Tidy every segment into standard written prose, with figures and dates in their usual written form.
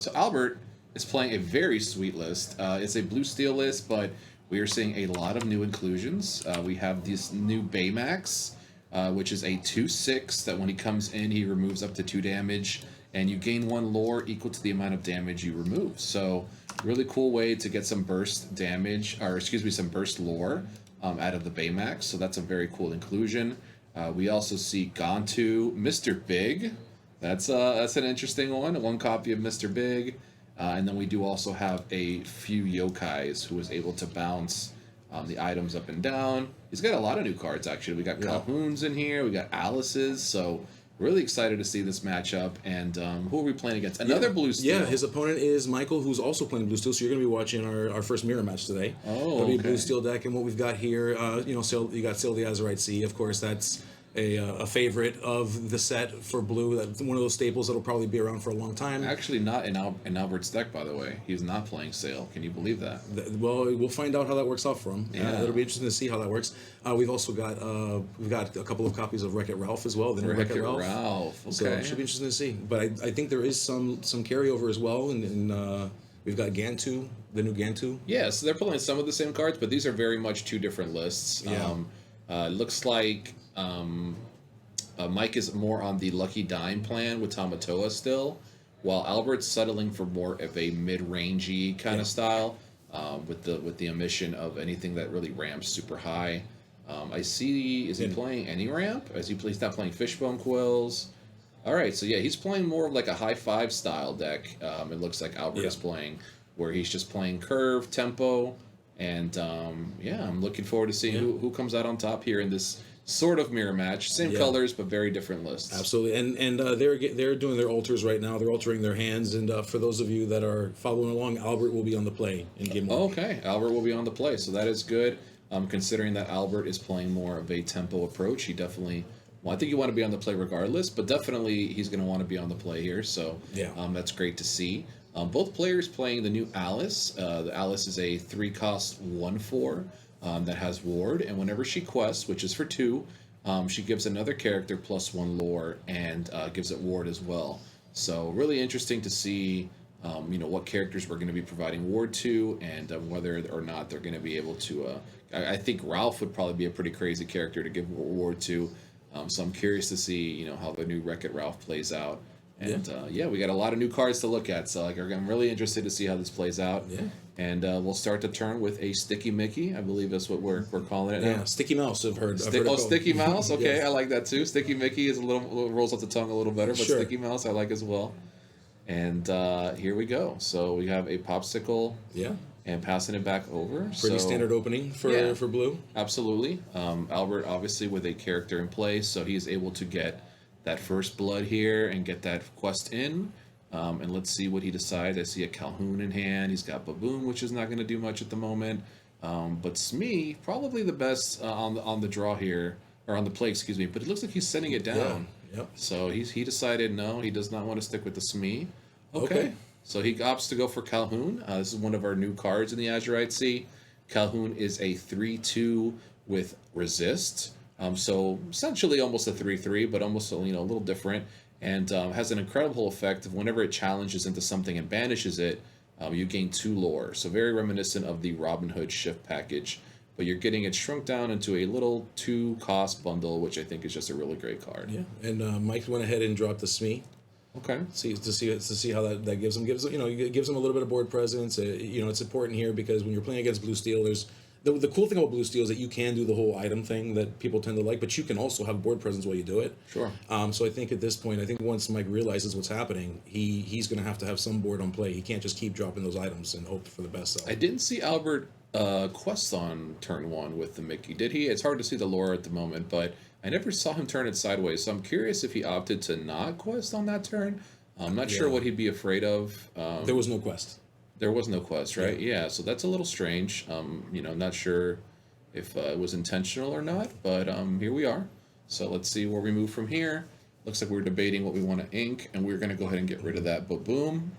So Albert is playing a very sweet list. It's a blue steel list, but we are seeing a lot of new inclusions. We have this new Baymax, which is a 2/6 that when he comes in, he removes up to 2 damage, and you gain 1 lore equal to the amount of damage you remove. So, really cool way to get some burst damage, or excuse me, some burst lore out of the Baymax. So, that's a very cool inclusion. We also see Gantu, Mr. Big. That's an interesting one. One copy of Mr. Big. And then we do also have a few yokais who was able to bounce the items up and down. He's got a lot of new cards, actually. We got Calhoun's in here. We got Alice's. So really excited to see this matchup. And who are we playing against? Another blue steel. Yeah, his opponent is Michael, who's also playing blue steel. So you're going to be watching our first mirror match today. Oh, It'll be a blue steel deck. And what we've got here, so you got Sail the Azurite Sea. Of course, that's a favorite of the set for blue. That's one of those staples that'll probably be around for a long time. Actually, not in Albert's deck, by the way. He's not playing Sail. Can you believe that? Well, we'll find out how that works out for him. Yeah. It'll be interesting to see how that works. We've also got a couple of copies of Wreck-It Ralph as well. Wreck-It Ralph. Okay. So it should be interesting to see. But I think there is some carryover as well, and we've got Gantu, the new Gantu. Yeah, so they're playing some of the same cards, but these are very much two different lists. Yeah. Looks like Mike is more on the Lucky Dime plan with Tamatoa still, while Albert's settling for more of a mid-rangey kind of style, with the omission of anything that really ramps super high. I see. Is he playing any ramp? He's not playing Fishbone Quills. All right, so yeah, he's playing more of like a high five style deck. It looks like Albert is playing, where he's just playing curve, tempo, and I'm looking forward to seeing who comes out on top here in this sort of mirror match. Same colors, but very different lists. Absolutely, and they're doing their alters right now. They're altering their hands, and for those of you that are following along, Albert will be on the play in game 1. Okay, Albert will be on the play, so that is good. Considering that Albert is playing more of a tempo approach, he definitely. Well, I think you want to be on the play regardless, but definitely he's going to want to be on the play here. So that's great to see. Both players playing the new Alice. The Alice is a 3-cost 1/4 that has ward, and whenever she quests, which is for 2, she gives another character +1 lore and gives it ward as well. So really interesting to see. What characters we're going to be providing ward to, and whether or not they're going to be able to. I think Ralph would probably be a pretty crazy character to give ward to. So I'm curious to see, how the new Wreck-It Ralph plays out. And we got a lot of new cards to look at. So I'm really interested to see how this plays out. Yeah. And we'll start the turn with a Sticky Mickey. I believe that's what we're calling it now. Yeah, Sticky Mouse. I've heard. Sticky Mouse. Okay, I like that too. Sticky Mickey is a little rolls off the tongue a little better, but Sticky Mouse I like as well. And here we go. So we have a popsicle. Yeah. And passing it back over. Pretty standard opening for blue. Absolutely. Albert obviously with a character in place, so he's able to get that first blood here and get that quest in. And let's see what he decides. I see a Calhoun in hand. He's got Baboon, which is not going to do much at the moment. But Smee, probably the best on the draw here, or on the play, excuse me. But it looks like he's sending it down. Yeah. Yep. So he decided no, he does not want to stick with the Smee. Okay. So he opts to go for Calhoun. This is one of our new cards in the Azurite Sea. Calhoun is a 3/2 with resist. So essentially almost a 3/3, but almost a little different. And has an incredible effect of whenever it challenges into something and banishes it, you gain 2 lore. So very reminiscent of the Robin Hood shift package. But you're getting it shrunk down into a little 2-cost bundle, which I think is just a really great card. Yeah, and Mike went ahead and dropped the Smee. Okay. To see how that gives him it gives him a little bit of board presence. It's important here because when you're playing against blue steel, there's the cool thing about blue steel is that you can do the whole item thing that people tend to like, but you can also have board presence while you do it. Sure. So I think at this point, once Mike realizes what's happening, he's going to have some board on play. He can't just keep dropping those items and hope for the best. I didn't see Albert quest on turn 1 with the Mickey. Did he? It's hard to see the lore at the moment, but I never saw him turn it sideways, so I'm curious if he opted to not quest on that turn. I'm not sure what he'd be afraid of. There was no quest. There was no quest, right? Yeah, so that's a little strange. Not sure if it was intentional or not, but here we are. So let's see where we move from here. Looks like we're debating what we want to ink, and we're going to go ahead and get rid of that boom.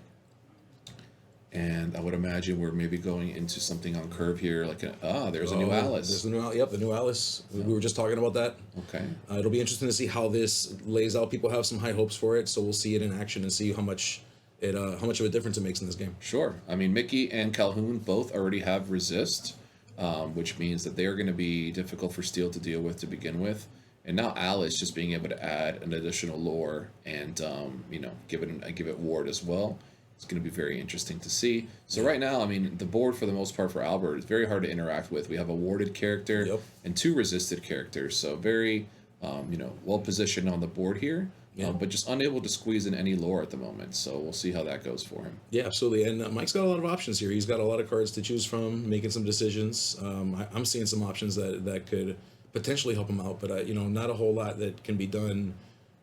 And I would imagine we're maybe going into something on curve here, like there's a new Alice. There's the new Alice. We were just talking about that. Okay. It'll be interesting to see how this lays out. People have some high hopes for it, so we'll see it in action and see how much how much of a difference it makes in this game. Sure. I mean, Mickey and Calhoun both already have resist, which means that they are going to be difficult for Steel to deal with to begin with. And now Alice just being able to add an additional lore and give it ward as well. It's going to be very interesting to see. So right now, I mean, the board for the most part for Albert is very hard to interact with. We have a warded character and 2 resisted characters, so very well positioned on the board here. But just unable to squeeze in any lore at the moment. So we'll see how that goes for him. Yeah, absolutely. And Mike's got a lot of options here. He's got a lot of cards to choose from, making some decisions. I'm seeing some options that could potentially help him out, but not a whole lot that can be done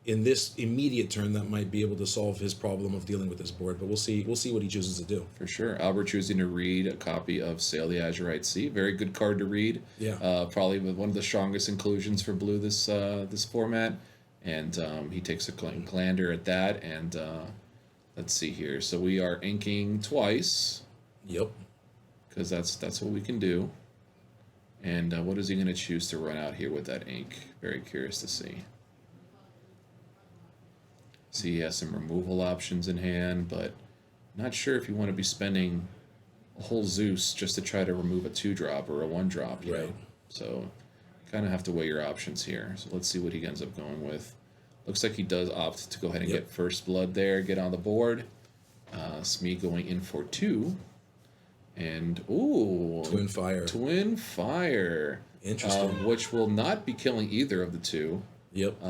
in this immediate turn that might be able to solve his problem of dealing with this board. But we'll see what he chooses to do. For sure. Albert choosing to read a copy of Sail the Azurite Sea. Very good card to read. Yeah. Probably one of the strongest inclusions for blue this format. And he takes a glander at that. And let's see here. So we are inking twice. Yep. Because that's what we can do. And what is he going to choose to run out here with that ink? Very curious to see. See, he has some removal options in hand, but not sure if you want to be spending a whole Zeus just to try to remove a 2-drop or a 1-drop. You know? So kind of have to weigh your options here. So let's see what he ends up going with. Looks like he does opt to go ahead and get First Blood there, get on the board. Smee going in for 2. And, ooh. Twin Fire. Twin Fire. Interesting. Which will not be killing either of the 2. Yep.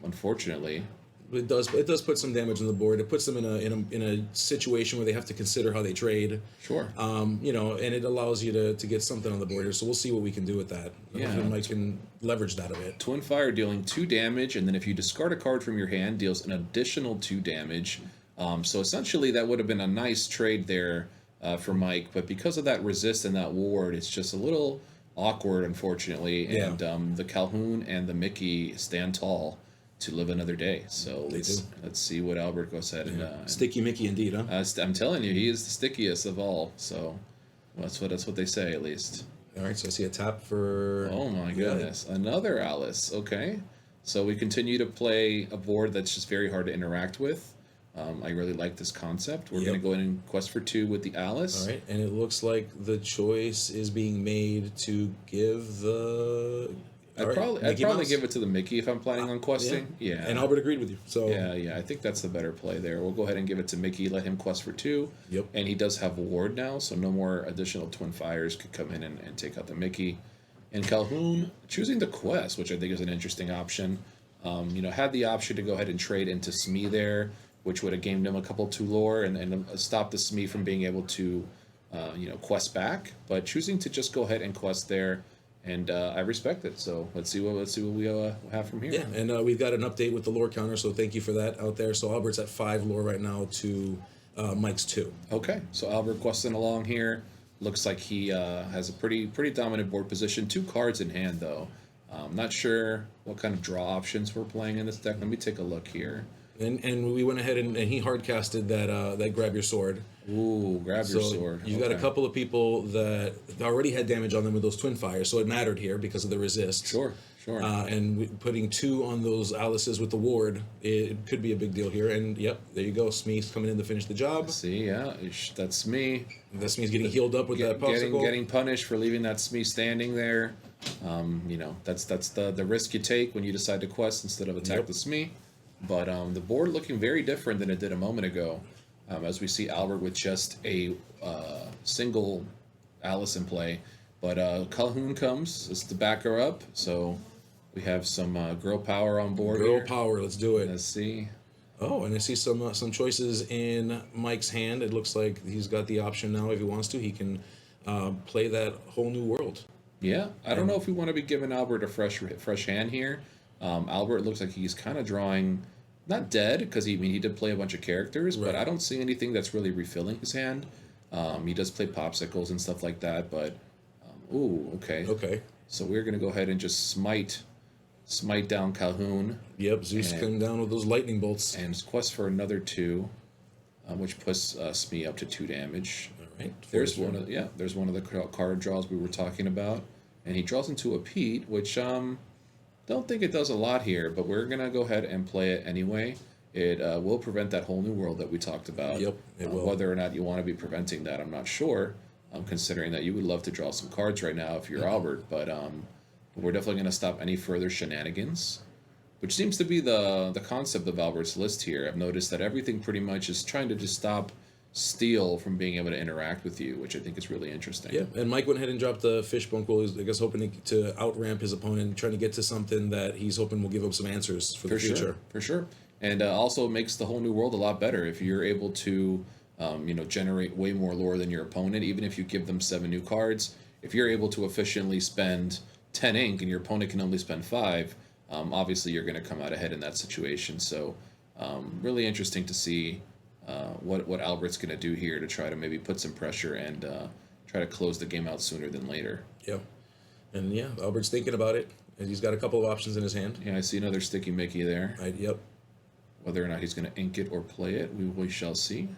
Unfortunately. It does put some damage on the board. It puts them in a situation where they have to consider how they trade. Sure. And it allows you to get something on the board here. So we'll see what we can do with that. Yeah. Mike can leverage that a bit. Twin Fire dealing 2 damage, and then if you discard a card from your hand, deals an additional 2 damage. So essentially, that would have been a nice trade there for Mike, but because of that resist and that ward, it's just a little awkward, unfortunately. Yeah. And the Calhoun and the Mickey stand tall to live another day. So let's see what Albert goes ahead and Sticky Mickey indeed, huh? I'm telling you, he is the stickiest of all. So that's what they say, at least. All right, so I see a tap for. Oh my goodness, another Alice. Okay, so we continue to play a board that's just very hard to interact with. I really like this concept. We're going to go in and quest for 2 with the Alice. All right, and it looks like the choice is being made to give the. I'd probably give it to the Mickey if I'm planning on questing. Yeah. And Albert agreed with you. So yeah, I think that's the better play there. We'll go ahead and give it to Mickey, let him quest for 2. Yep. And he does have a ward now, so no more additional Twin Fires could come in and take out the Mickey. And Calhoun choosing the quest, which I think is an interesting option. Had the option to go ahead and trade into Smee there, which would have gained him a couple 2 lore and stopped the Smee from being able to, quest back. But choosing to just go ahead and quest there, and I respect it. So let's see what we have from here. Yeah, and we've got an update with the lore counter, so thank you for that out there. So Albert's at 5 lore right now to Mike's 2. Okay, so Albert questing along here. Looks like he has a pretty dominant board position. 2 cards in hand though. Not sure what kind of draw options we're playing in this deck. Let me take a look here. And we went ahead and he hard casted that grab your sword. Ooh, grab your sword. You've got a couple of people that already had damage on them with those Twin Fires, so it mattered here because of the resist. Sure. And putting 2 on those Alices with the ward, it could be a big deal here. And yep, there you go. Smee's coming in to finish the job. See, yeah, that's me. That Smee's getting healed up with that popsicle. Getting punished for leaving that Smee standing there. That's the risk you take when you decide to quest instead of attack the Smee. But the board looking very different than it did a moment ago. As we see Albert with just a single Alice in play. But Calhoun comes to back her up. So we have some girl power on board. Girl power, let's do it. Let's see. Oh, and I see some choices in Mike's hand. It looks like he's got the option now, if he wants to. He can play that whole new world. Yeah, I don't know if we want to be giving Albert a fresh hand here. Albert looks like he's kind of drawing, not dead, because he did play a bunch of characters, but I don't see anything that's really refilling his hand. He does play popsicles and stuff like that, but ooh, okay. Okay. So we're gonna go ahead and just smite down Calhoun. Yep, Zeus came down with those lightning bolts. And quest for another 2, which puts Smee up to 2 damage. All right. There's one of the card draws we were talking about, and he draws into a Pete, which don't think it does a lot here, but we're gonna go ahead and play it anyway. it will prevent that whole new world that we talked about. Yep, it will. Whether or not you want to be preventing that, I'm not sure. Considering that you would love to draw some cards right now if you're Albert, but we're definitely going to stop any further shenanigans, which seems to be the concept of Albert's list here. I've noticed that everything pretty much is trying to just stop Steel from being able to interact with you, which I think is really interesting. Yeah, and Mike went ahead and dropped the Fishbone Quill. He's, I guess, hoping to outramp his opponent, trying to get to something that he's hoping will give him some answers for the future. For sure. And also makes the whole new world a lot better if you're able to, generate way more lore than your opponent, even if you give them 7 new cards. If you're able to efficiently spend 10 ink and your opponent can only spend 5, obviously you're going to come out ahead in that situation. So really interesting to see what Albert's going to do here to try to maybe put some pressure and try to close the game out sooner than later. Yeah. And yeah, Albert's thinking about it. And he's got a couple of options in his hand. Yeah, I see another Sticky Mickey there. Yep. Whether or not he's going to ink it or play it, we shall see.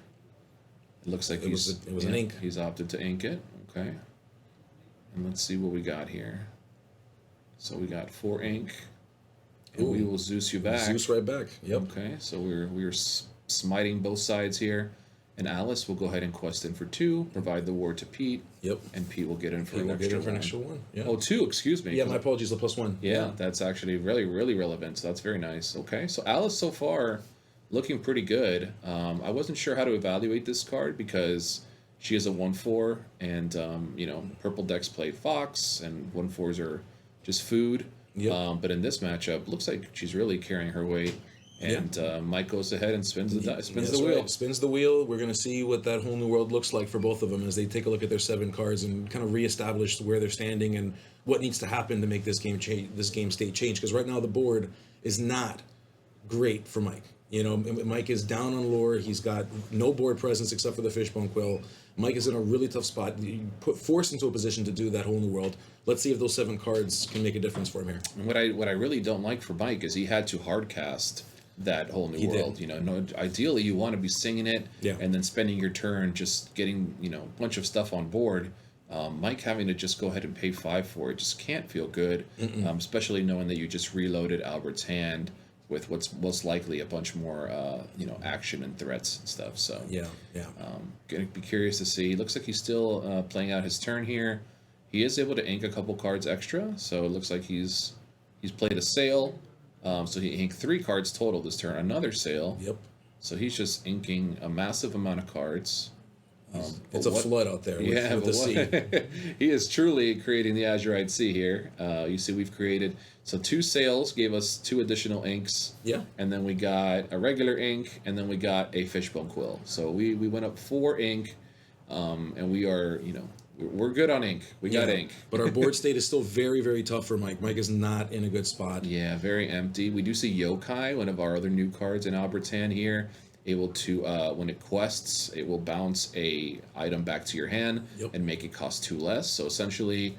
It looks like it was an ink. He's opted to ink it. Okay. And let's see what we got here. So we got 4 ink. And we will Zeus you back. Zeus right back. Yep. Okay, so we're smiting both sides here. And Alice will go ahead and quest in for 2, provide the ward to Pete. Yep. And Pete will get in for an extra one. Yeah. Oh, 2, excuse me. Yeah, my apologies, the +1. Yeah, that's actually really, really relevant. So that's very nice. Okay, so Alice so far looking pretty good. I wasn't sure how to evaluate this card because she is a 1/4, and purple decks play Fox, and 1/4s are just food. Yep. But in this matchup, looks like she's really carrying her weight. And Mike goes ahead and spins the wheel. Right. Spins the wheel. We're going to see what that whole new world looks like for both of them as they take a look at their 7 cards and kind of reestablish where they're standing and what needs to happen to make this game state change. Because right now the board is not great for Mike. Mike is down on lore. He's got no board presence except for the Fishbone Quill. Mike is in a really tough spot. Forced into a position to do that whole new world. Let's see if those 7 cards can make a difference for him here. And what I really don't like for Mike is he had to hard cast that whole new world. Ideally you want to be singing it and then spending your turn just getting a bunch of stuff on board. Mike having to just go ahead and pay 5 for it just can't feel good, especially knowing that you just reloaded Albert's hand with what's most likely a bunch more action and threats and stuff. So gonna be curious to see. Looks like he's still playing out his turn here. He is able to ink a couple cards extra, so it looks like he's played a sail. So he inked 3 cards total this turn. Another sail. Yep. So he's just inking a massive amount of cards. It's a flood out there with the sea. He is truly creating the Azurite Sea here. You see we've created... So 2 sails gave us 2 additional inks. Yeah. And then we got a regular ink, and then we got a Fishbone Quill. So we went up 4 ink, and we are, we're good on ink. We got ink. But our board state is still very, very tough for Mike. Mike is not in a good spot. Yeah, very empty. We do see Yokai, one of our other new cards in Albert's hand here, able to, when it quests, it will bounce a item back to your hand and make it cost 2 less. So essentially,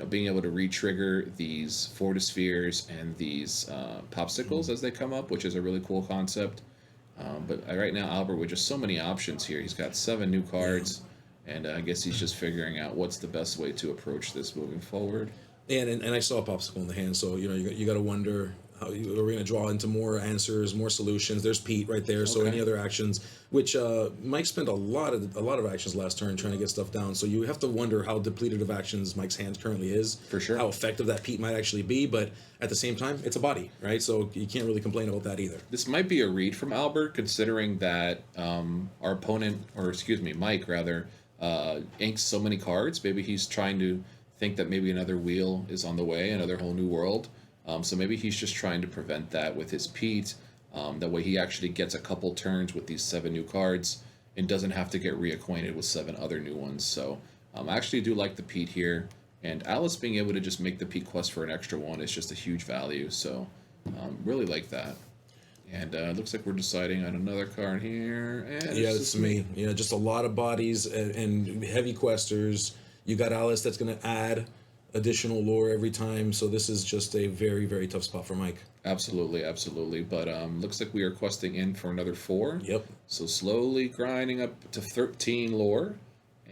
being able to re-trigger these Fortispheres and these popsicles as they come up, which is a really cool concept. But right now, Albert, with just so many options here, he's got 7 new cards. And I guess he's just figuring out what's the best way to approach this moving forward. And I saw a popsicle in the hand, so you got to wonder how we're going to draw into more answers, more solutions. There's Pete right there. So any other actions, which Mike spent a lot of actions last turn trying to get stuff down. So you have to wonder how depleted of actions Mike's hand currently is. For sure. How effective that Pete might actually be, but at the same time, it's a body, right? So you can't really complain about that either. This might be a read from Albert, considering that our opponent, Mike rather, inks so many cards. Maybe he's trying to think that maybe another wheel is on the way, another whole new world. So maybe he's just trying to prevent that with his Pete. That way he actually gets a couple turns with these 7 new cards and doesn't have to get reacquainted with 7 other new ones. So I actually do like the Pete here. And Alice being able to just make the Pete quest for an extra 1 is just a huge value. So really like that. And it looks like we're deciding on another card here. And it's me. Yeah, just a lot of bodies and heavy questers. You got Alice that's going to add additional lore every time. So this is just a very, very tough spot for Mike. Absolutely. But looks like we are questing in for another 4. Yep. So slowly grinding up to 13 lore.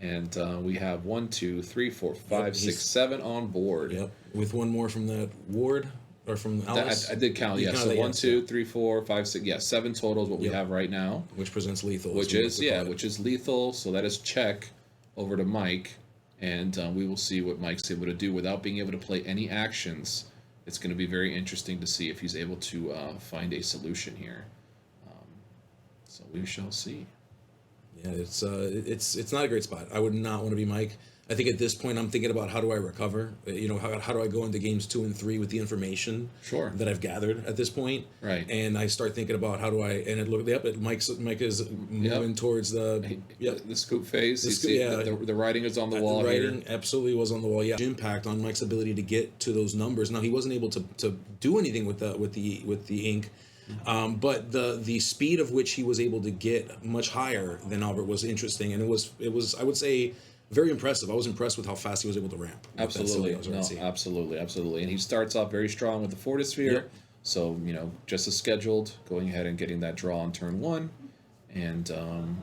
And we have 1, 2, 3, 4, 5, 6, 7 on board. Yep. With 1 more from that ward. or from Alice? I did count. Yeah, so 1, 2, 3, 4, 5, 6. Yeah, 7 total is what we have right now. Which presents lethal. Which is lethal. So that is check over to Mike, and we will see what Mike's able to do without being able to play any actions. It's going to be very interesting to see if he's able to find a solution here. So we shall see. Yeah, it's not a great spot. I would not want to be Mike. I think at this point I'm thinking about how do I recover? How do I go into games 2 and 3 with the information that I've gathered at this point? Right. And I start thinking about how do I Mike is moving towards the scoop phase. The writing is on the wall. The writing absolutely was on the wall. Yeah, impact on Mike's ability to get to those numbers. Now he wasn't able to do anything with the ink. But the speed of which he was able to get much higher than Albert was interesting, and it was I would say very impressive. I was impressed with how fast he was able to ramp. Absolutely, absolutely. And he starts off very strong with the Fortisphere. Yep. So just as scheduled, going ahead and getting that draw on turn 1. And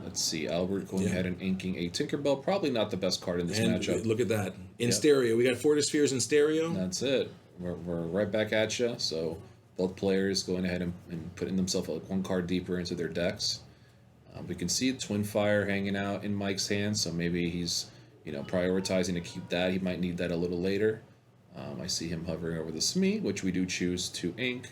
let's see, Albert going ahead and inking a Tinkerbell. Probably not the best card in this matchup. Look at that in stereo. We got Fortispheres in stereo. That's it. We're right back at you. So both players going ahead and putting themselves one card deeper into their decks. We can see Twin Fire hanging out in Mike's hand, so maybe he's prioritizing to keep that. He might need that a little later. I see him hovering over the Smee, which we do choose to ink,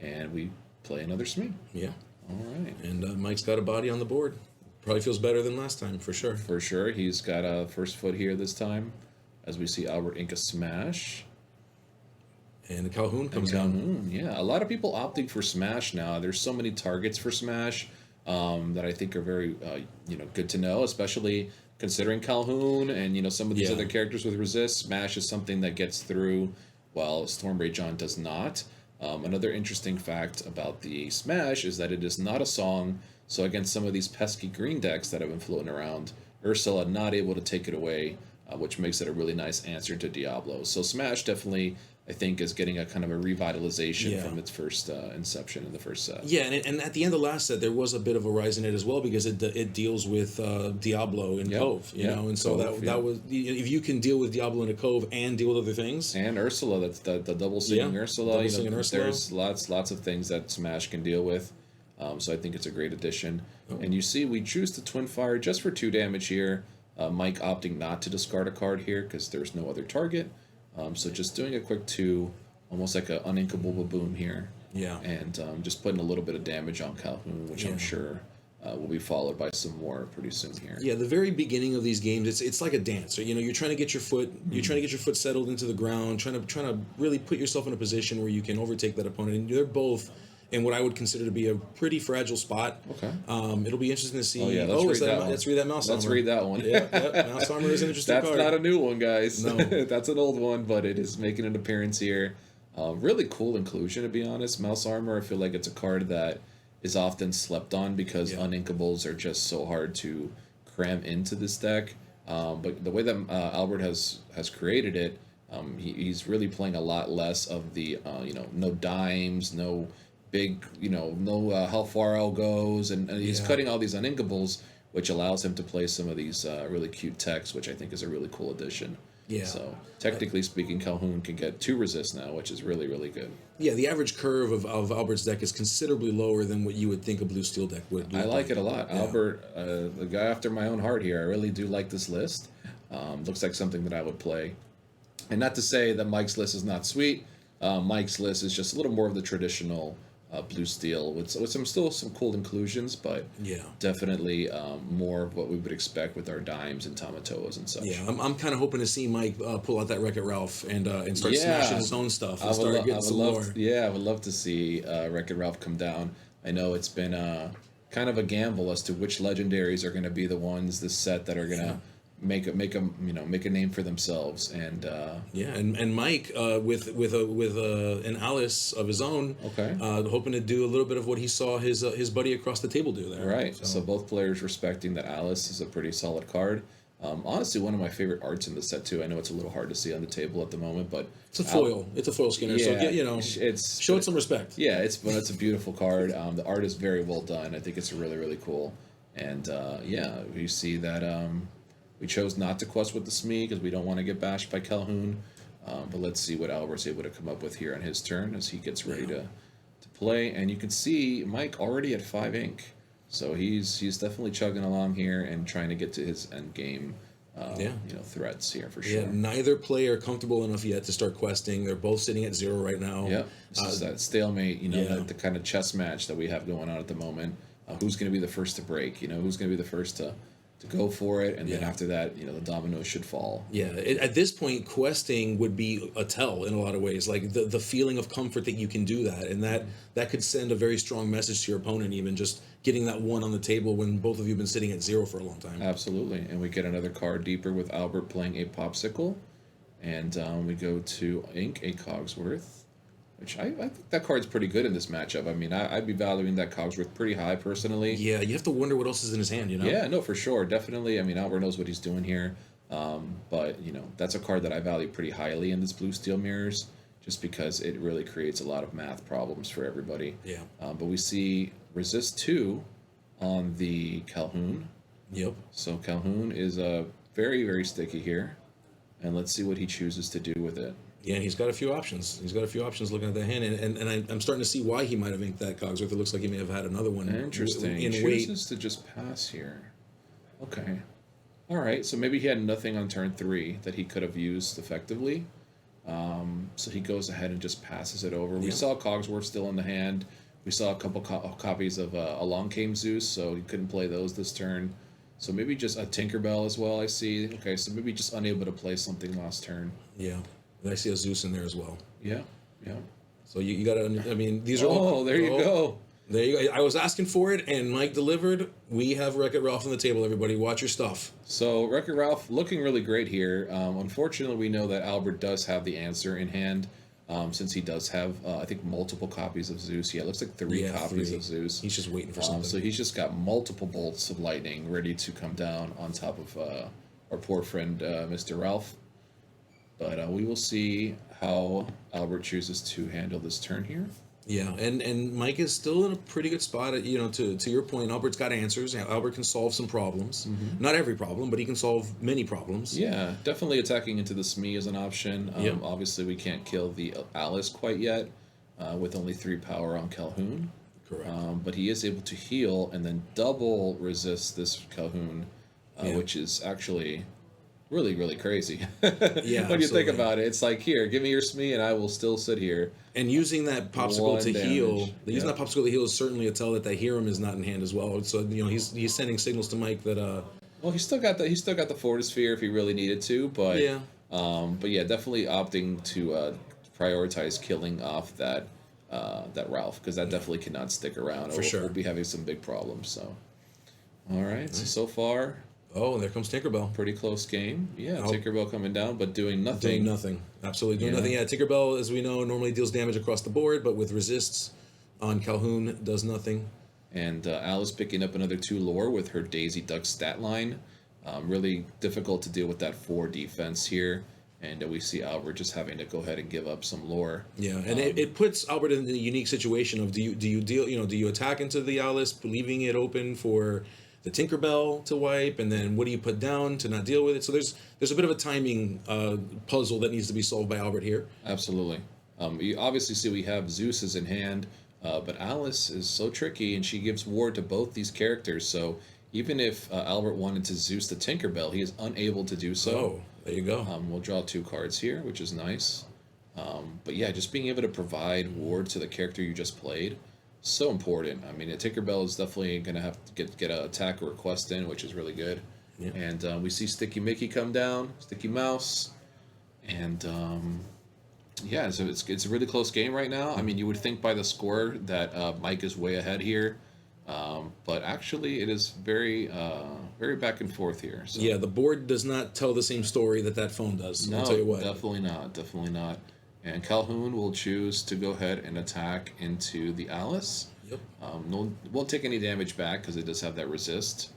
and we play another Smee. Yeah. All right. And Mike's got a body on the board. Probably feels better than last time, for sure. For sure. He's got a first foot here this time, as we see Albert ink a Smash. And the Calhoun comes down. Yeah, a lot of people opting for Smash now. There's so many targets for Smash that I think are very, good to know, especially considering Calhoun and some of these other characters with resist. Smash is something that gets through, while Stormray John does not. Another interesting fact about the Smash is that it is not a song. So against some of these pesky green decks that have been floating around, Arcello not able to take it away, which makes it a really nice answer to Diablo. So Smash definitely, I think, is getting a kind of a revitalization from its first inception in the first set. Yeah, and at the end of last set, there was a bit of a rise in it as well, because it deals with Diablo and Cove, and so Cove, that was, if you can deal with Diablo and a Cove and deal with other things. And Ursula, that's the double singing Ursula. Double singing Ursula. There's lots of things that Smash can deal with. So I think it's a great addition. And you see, we choose the Twin Fire just for 2 damage here. Mike opting not to discard a card here because there's no other target. So just doing a quick 2, almost like an uninkable Baboom here. Yeah. And just putting a little bit of damage on Calhoun, which I'm sure will be followed by some more pretty soon here. Yeah, the very beginning of these games, it's like a dance. So, you're trying to get your foot, settled into the ground, trying to really put yourself in a position where you can overtake that opponent. And they're both in what I would consider to be a pretty fragile spot. Okay. It'll be interesting to see. Let's read that Mouse Armor. Let's read that one. Mouse Armor is an interesting That's card. not a new one, guys. No. That's an old one, but it is making an appearance here. Really cool inclusion, to be honest. Mouse Armor, I feel like it's a card that is often slept on because uninkables are just so hard to cram into this deck. But the way that Albert has created it, he's really playing a lot less of the no dimes, no big, no how far L goes, and he's cutting all these uninkables, which allows him to play some of these really cute techs, which I think is a really cool addition. Yeah. So technically speaking, Calhoun can get 2 resists now, which is really, really good. Yeah, the average curve of Albert's deck is considerably lower than what you would think a blue steel deck would. I like it a lot. Yeah. Albert, the guy after my own heart here. I really do like this list. Looks like something that I would play. And not to say that Mike's list is not sweet. Mike's list is just a little more of the traditional blue steel with some cool inclusions, but definitely more of what we would expect with our dimes and Tamatoas and such. Yeah, I'm kind of hoping to see Mike pull out that Wreck-It Ralph and start smashing his own stuff and start getting some more. I would love to see Wreck-It Ralph come down. I know it's been kind of a gamble as to which legendaries are going to be the ones this set that are going to make a name for themselves, and and Mike with an Alice of his own, hoping to do a little bit of what he saw his buddy across the table do there. Right. So both players respecting that Alice is a pretty solid card. Honestly, one of my favorite arts in the set too. I know it's a little hard to see on the table at the moment, but it's a foil. It's a foil skinner. Show it some respect. Yeah, it's a beautiful card. The art is very well done. I think it's really, really cool. And we see that. We chose not to quest with the Smee because we don't want to get bashed by Calhoun. But let's see what Albert's able to come up with here on his turn as he gets ready to play. And you can see Mike already at 5 ink. So he's definitely chugging along here and trying to get to his end game threats here for sure. Yeah, neither player comfortable enough yet to start questing. They're both sitting at 0 right now. Yeah, this is that stalemate, the kind of chess match that we have going on at the moment. Who's going to be the first to break? Who's going to be the first to go for it, and then after that, the dominoes should fall. Yeah, at this point, questing would be a tell in a lot of ways. Like the feeling of comfort that you can do that, and that could send a very strong message to your opponent, even just getting that 1 on the table when both of you have been sitting at 0 for a long time. Absolutely, and we get another card deeper with Albert playing a Popsicle, and we go to Ink, a Cogsworth, which I think that card's pretty good in this matchup. I mean, I'd be valuing that Cogsworth pretty high personally. Yeah, you have to wonder what else is in his hand, Yeah, no, for sure. Definitely. I mean, Albert knows what he's doing here. But, that's a card that I value pretty highly in this blue steel mirrors just because it really creates a lot of math problems for everybody. Yeah. But we see resist 2 on the Calhoun. Yep. So Calhoun is very, very sticky here. And let's see what he chooses to do with it. Yeah, and he's got a few options. He's got a few options looking at the hand, and I'm starting to see why he might have inked that Cogsworth. It looks like he may have had another one. Interesting. He chooses to just pass here. Okay. All right, so maybe he had nothing on turn 3 that he could have used effectively. So he goes ahead and just passes it over. We saw Cogsworth still in the hand. We saw a couple copies of Along Came Zeus, so he couldn't play those this turn. So maybe just a Tinkerbell as well, I see. Okay, so maybe just unable to play something last turn. Yeah. And I see a Zeus in there as well. Yeah, yeah. So you got to, I mean, these are all... Oh, there you go. There you go. I was asking for it, and Mike delivered. We have Wreck-It Ralph on the table, everybody. Watch your stuff. So Wreck-It Ralph looking really great here. Unfortunately, we know that Albert does have the answer in hand, since he does have, I think, multiple copies of Zeus. Yeah, it looks like 3 copies of Zeus. He's just waiting for something. So he's just got multiple bolts of lightning ready to come down on top of our poor friend, Mr. Ralph. But we will see how Albert chooses to handle this turn here. Yeah, and Mike is still in a pretty good spot. To your point, Albert's got answers. Albert can solve some problems. Mm-hmm. Not every problem, but he can solve many problems. Yeah, definitely attacking into the Smee is an option. Obviously, we can't kill the Alice quite yet with only 3 power on Calhoun. Correct. But he is able to heal and then double resist this Calhoun, which is actually... really, really crazy. Yeah, when you think about it, it's like, here, give me your Smee, and I will still sit here. And using that popsicle to heal, using that popsicle to heal is certainly a tell that Hiram is not in hand as well. So he's sending signals to Mike that. Well, he's still got the Fortisphere if he really needed to, but definitely opting to prioritize killing off that Ralph, because that definitely cannot stick around. For sure, we'll be having some big problems. So, all right, so far. Oh, and there comes Tinkerbell. Pretty close game. Yeah, Tinkerbell coming down, but doing nothing. Doing nothing. Absolutely doing nothing. Yeah, Tinkerbell, as we know, normally deals damage across the board, but with resists on Calhoun, does nothing. And Alice picking up another 2 lore with her Daisy Duck stat line. Really difficult to deal with that 4 defense here. And we see Albert just having to go ahead and give up some lore. Yeah, and it puts Albert in the unique situation of do you attack into the Alice, leaving it open for the Tinkerbell to wipe, and then what do you put down to not deal with it? So there's a bit of a timing puzzle that needs to be solved by Albert here. Absolutely. You obviously see we have Zeus in hand, but Alice is so tricky, and she gives ward to both these characters. So even if Albert wanted to Zeus the Tinkerbell, he is unable to do so. Oh, there you go. We'll draw 2 cards here, which is nice. But yeah, just being able to provide ward to the character you just played, so important. I mean, a Tinkerbell is definitely going to have to get an attack request in, which is really good. Yeah. And we see Sticky Mickey come down, Sticky Mouse, and so it's a really close game right now. I mean, you would think by the score that Mike is way ahead here, but actually it is very very back and forth here. So. Yeah, the board does not tell the same story that phone does. No, I'll tell you what. Definitely not. And Calhoun will choose to go ahead and attack into the Alice. Yep. Won't take any damage back because it does have that resist.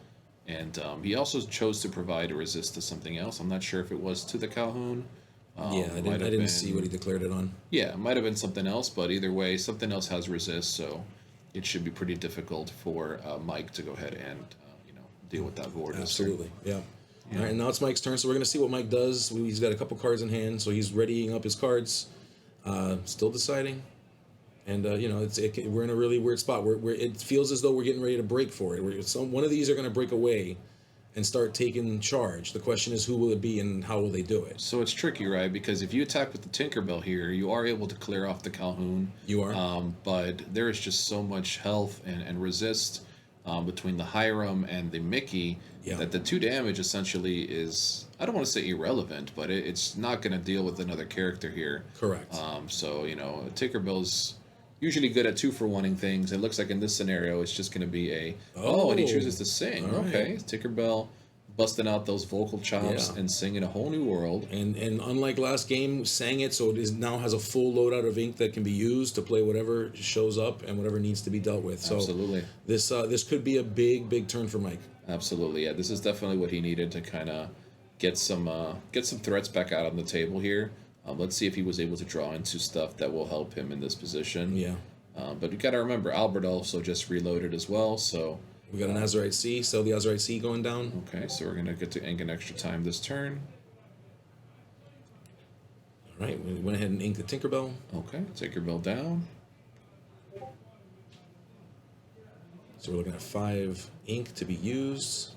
And he also chose to provide a resist to something else. I'm not sure if it was to the Calhoun. I didn't see what he declared it on. Yeah, it might have been something else, but either way, something else has resist, so it should be pretty difficult for Mike to go ahead and deal with that board. Absolutely, yeah. Yeah. All right, and now it's Mike's turn, so we're going to see what Mike does. He's got a couple cards in hand, so he's readying up his cards. Still deciding. And, we're in a really weird spot where it feels as though we're getting ready to break for it. One of these are going to break away and start taking charge. The question is, who will it be and how will they do it? So it's tricky, right? Because if you attack with the Tinkerbell here, you are able to clear off the Calhoun. You are. But there is just so much health and resist between the Hiram and the Mickey that the 2 damage essentially is, I don't want to say irrelevant, but it's not going to deal with another character here. Correct. So, Tinkerbell's usually good at 2-for-1ing things. It looks like in this scenario, it's just going to be and he chooses to sing. Right. Okay, Tinkerbell busting out those vocal chops and singing a whole new world. And unlike last game, sang it so now has a full loadout of ink that can be used to play whatever shows up and whatever needs to be dealt with. So Absolutely. This could be a big turn for Mike. Absolutely, yeah. This is definitely what he needed to kind of get some threats back out on the table here. Let's see if he was able to draw into stuff that will help him in this position. Yeah. But you got to remember, Albert also just reloaded as well, so... We got an Azurite C, so the Azurite C going down. Okay, so we're going to get to ink an extra time this turn. All right, we went ahead and inked the Tinkerbell. Okay, Tinkerbell down. So we're looking at 5 ink to be used.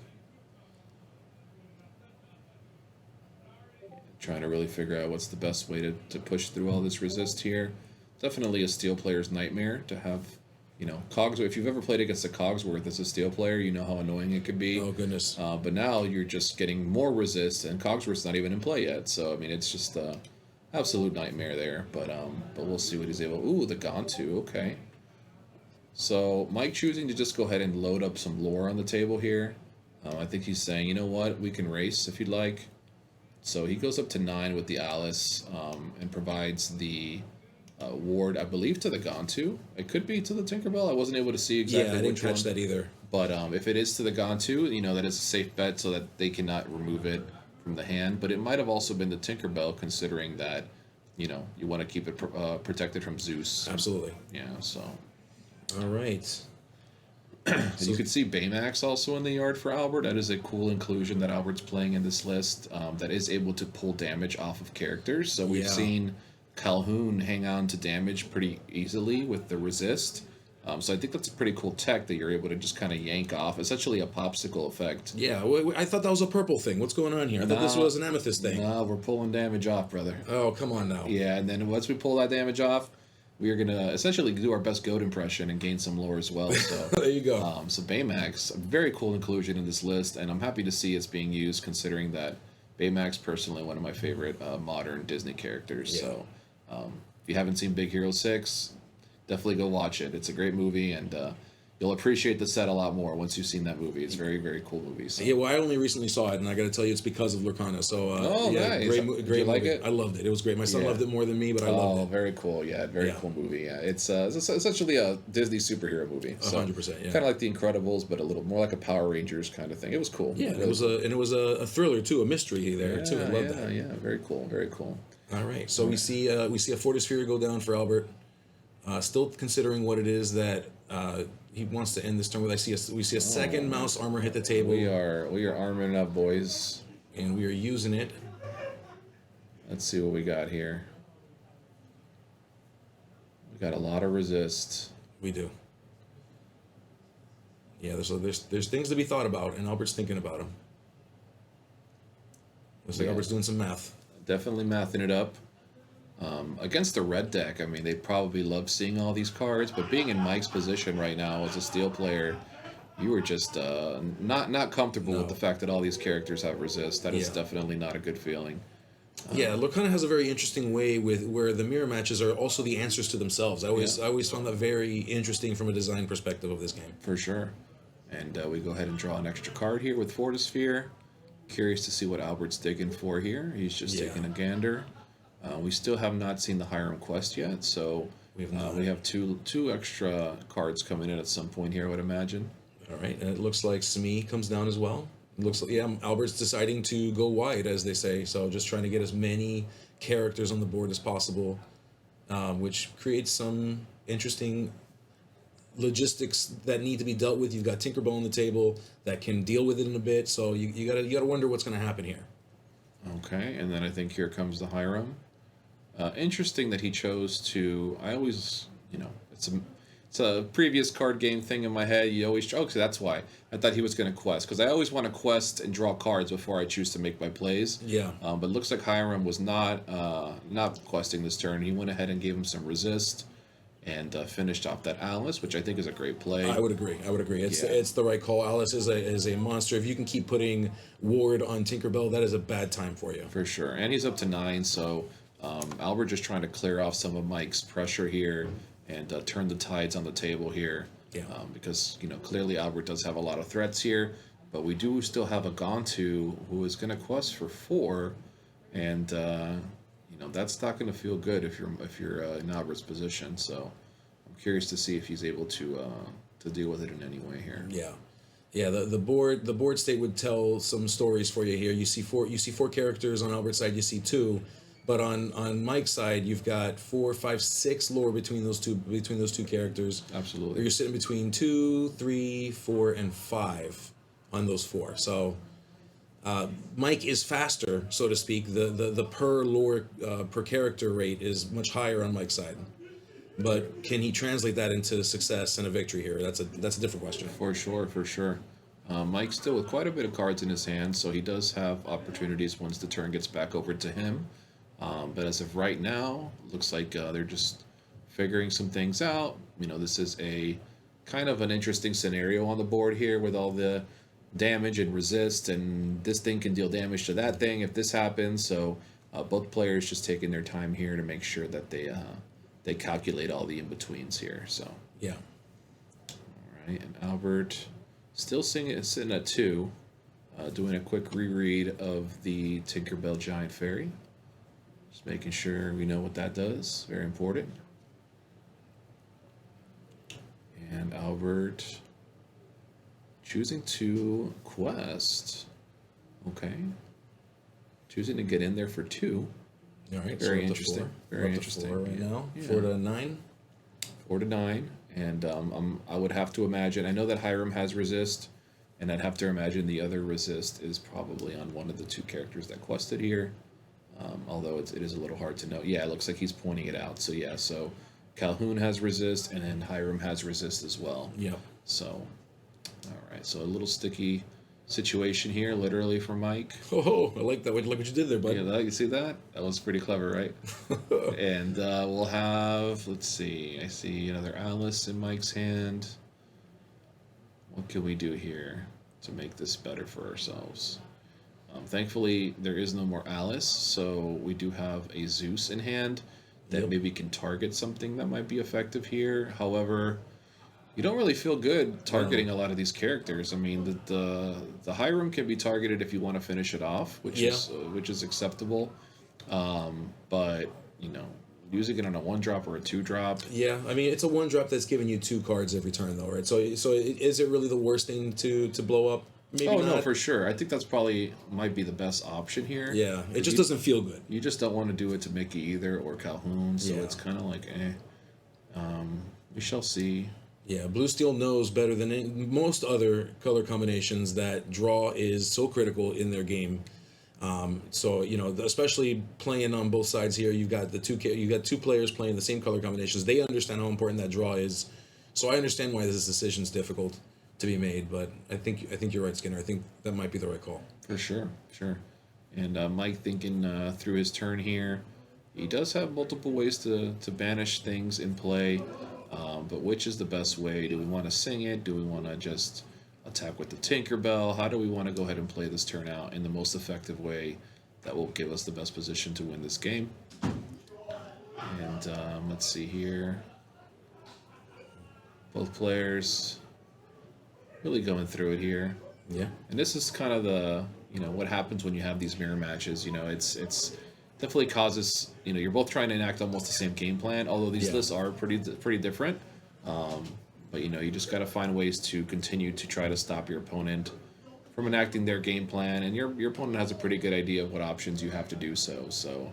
Trying to really figure out what's the best way to push through all this resist here. Definitely a Steel player's nightmare to have, Cogsworth. If you've ever played against a Cogsworth as a Steel player, you know how annoying it could be. Oh, goodness. But now you're just getting more resist, and Cogsworth's not even in play yet. So, I mean, it's just a absolute nightmare there. But we'll see what he's able... Ooh, the Gantu, okay. So, Mike choosing to just go ahead and load up some lore on the table here. I think he's saying, you know what, we can race if you'd like. So he goes up to 9 with the Alice and provides the ward, I believe, to the Gantu. It could be to the Tinkerbell. I wasn't able to see exactly I didn't which catch one. that either. But if it is to the Gantu, that is a safe bet so that they cannot remove it from the hand. But it might have also been the Tinkerbell, considering that, you want to keep it protected from Zeus. Absolutely. Yeah, so... All right. And you could see Baymax also in the yard for Albert. That is a cool inclusion that Albert's playing in this list that is able to pull damage off of characters. So we've seen Calhoun hang on to damage pretty easily with the resist. So I think that's a pretty cool tech that you're able to just kind of yank off, essentially a popsicle effect. Yeah, I thought that was a purple thing. What's going on here? I thought this was an amethyst thing. No, we're pulling damage off, brother. Oh, come on now. Yeah, and then once we pull that damage off, we are going to essentially do our best goat impression and gain some lore as well. So there you go. So Baymax, a very cool inclusion in this list, and I'm happy to see it's being used, considering that Baymax, personally, one of my favorite modern Disney characters. Yeah. So if you haven't seen Big Hero 6, definitely go watch it. It's a great movie, and you'll appreciate the set a lot more once you've seen that movie. It's a very, very cool movie. So. Yeah, well, I only recently saw it, and I got to tell you, it's because of Lurkana. So, nice. Great Did you like movie. it? I loved it. It was great. My son loved it more than me, but I loved it. Very cool. Yeah, very cool movie. Yeah, it's essentially a Disney superhero movie. 100%. Yeah, kind of like The Incredibles, but a little more like a Power Rangers kind of thing. It was cool. Yeah, it was a thriller too, a mystery there too. I love that. Yeah, very cool, very cool. All right, so we see a Fortisphere go down for Albert. Still considering what it is that he wants to end this turn with. We see a second mouse armor hit the table. We are arming up, boys, and we are using it. Let's see what we got here. We got a lot of resist. We do. Yeah, there's things to be thought about, and Albert's thinking about them. Looks like Albert's doing some math. Definitely mathing it up. Against the red deck, I mean, they probably love seeing all these cards, but being in Mike's position right now as a Steel player, you were just not comfortable with the fact that all these characters have resist. That is definitely not a good feeling. Lurkana has a very interesting way with where the mirror matches are also the answers to themselves. I always found that very interesting from a design perspective of this game. For sure. And we go ahead and draw an extra card here with Fortisphere. Curious to see what Albert's digging for here. He's just taking a gander. We still have not seen the Hiram quest yet, so we have two extra cards coming in at some point here, I would imagine. All right, and it looks like Smee comes down as well. It looks like, Albert's deciding to go wide, as they say, so just trying to get as many characters on the board as possible, which creates some interesting logistics that need to be dealt with. You've got Tinkerbell on the table that can deal with it in a bit. So you gotta wonder what's going to happen here. Okay, and then I think here comes the Hiram. Interesting that he chose to. I always, it's a previous card game thing in my head. You always, so that's why I thought he was going to quest, because I always want to quest and draw cards before I choose to make my plays. Yeah. But it looks like Hiram was not questing this turn. He went ahead and gave him some resist, and finished off that Alice, which I think is a great play. I would agree. It's the right call. Alice is a monster. If you can keep putting Ward on Tinkerbell, that is a bad time for you. For sure. And he's up to 9, so Albert just trying to clear off some of Mike's pressure here and turn the tides on the table here. Yeah. Because, clearly Albert does have a lot of threats here, but we do still have a Gontu who is going to quest for 4, and that's not going to feel good if you're in Albert's position. So I'm curious to see if he's able to deal with it in any way here. Yeah. The board state would tell some stories for you here. You see four characters on Albert's side. You see 2, but on Mike's side you've got 4, 5, 6 lore between those two characters. Absolutely. You're sitting between 2, 3, 4, and 5 on those 4. So. Mike is faster, so to speak. The per lore per character rate is much higher on Mike's side, but can he translate that into success and a victory here? That's a different question. For sure. Mike's still with quite a bit of cards in his hand, so he does have opportunities once the turn gets back over to him. But as of right now, looks like they're just figuring some things out. This is a kind of an interesting scenario on the board here with all the damage and resist, and this thing can deal damage to that thing if this happens. So both players just taking their time here to make sure that they calculate all the in-betweens here. So yeah. All right, and Albert still sitting at 2, doing a quick reread of the Tinkerbell Giant Fairy. Just making sure we know what that does. Very important. And Albert choosing to quest. Okay. Choosing to get in there for 2. All right. Very interesting. Very interesting. 4 right now. 4 to 9. 4 to 9. And I would have to imagine. I know that Hiram has resist, and I'd have to imagine the other resist is probably on one of the 2 characters that quested here. Although it is a little hard to know. Yeah, it looks like he's pointing it out. So yeah. So Calhoun has resist, and then Hiram has resist as well. Yeah. So. All right, so a little sticky situation here, literally for Mike. Oh, I like that. Like what you did there, bud. Yeah, you see that? That was pretty clever, right? And we'll have, let's see, I see another Alice in Mike's hand. What can we do here to make this better for ourselves? Thankfully, there is no more Alice, so we do have a Zeus in hand that maybe can target something that might be effective here. However, you don't really feel good targeting a lot of these characters. I mean, the Hiram can be targeted if you want to finish it off, which is acceptable. But using it on a 1-drop or a 2-drop. Yeah, I mean it's a 1-drop that's giving you 2 cards every turn, though, right? So is it really the worst thing to blow up? Maybe not. No, for sure. I think that's probably might be the best option here. Yeah, it just doesn't feel good. You just don't want to do it to Mickey either or Calhoun, so it's kind of like, we shall see. Yeah, Blue Steel knows better than most other color combinations that draw is so critical in their game. So especially playing on both sides here, you got 2 players playing the same color combinations. They understand how important that draw is. So I understand why this decision is difficult to be made, but I think you're right, Skinner. I think that might be the right call. For sure. And Mike thinking through his turn here, he does have multiple ways to banish things in play. But which is the best way? Do we want to sing it? Do we want to just attack with the Tinkerbell? How do we want to go ahead and play this turn out in the most effective way that will give us the best position to win this game? And let's see here. Both players really going through it here. Yeah. And this is kind of the, what happens when you have these mirror matches. It's definitely causes, you're both trying to enact almost the same game plan, although these lists are pretty different. But you just got to find ways to continue to try to stop your opponent from enacting their game plan, and your opponent has a pretty good idea of what options you have to do so.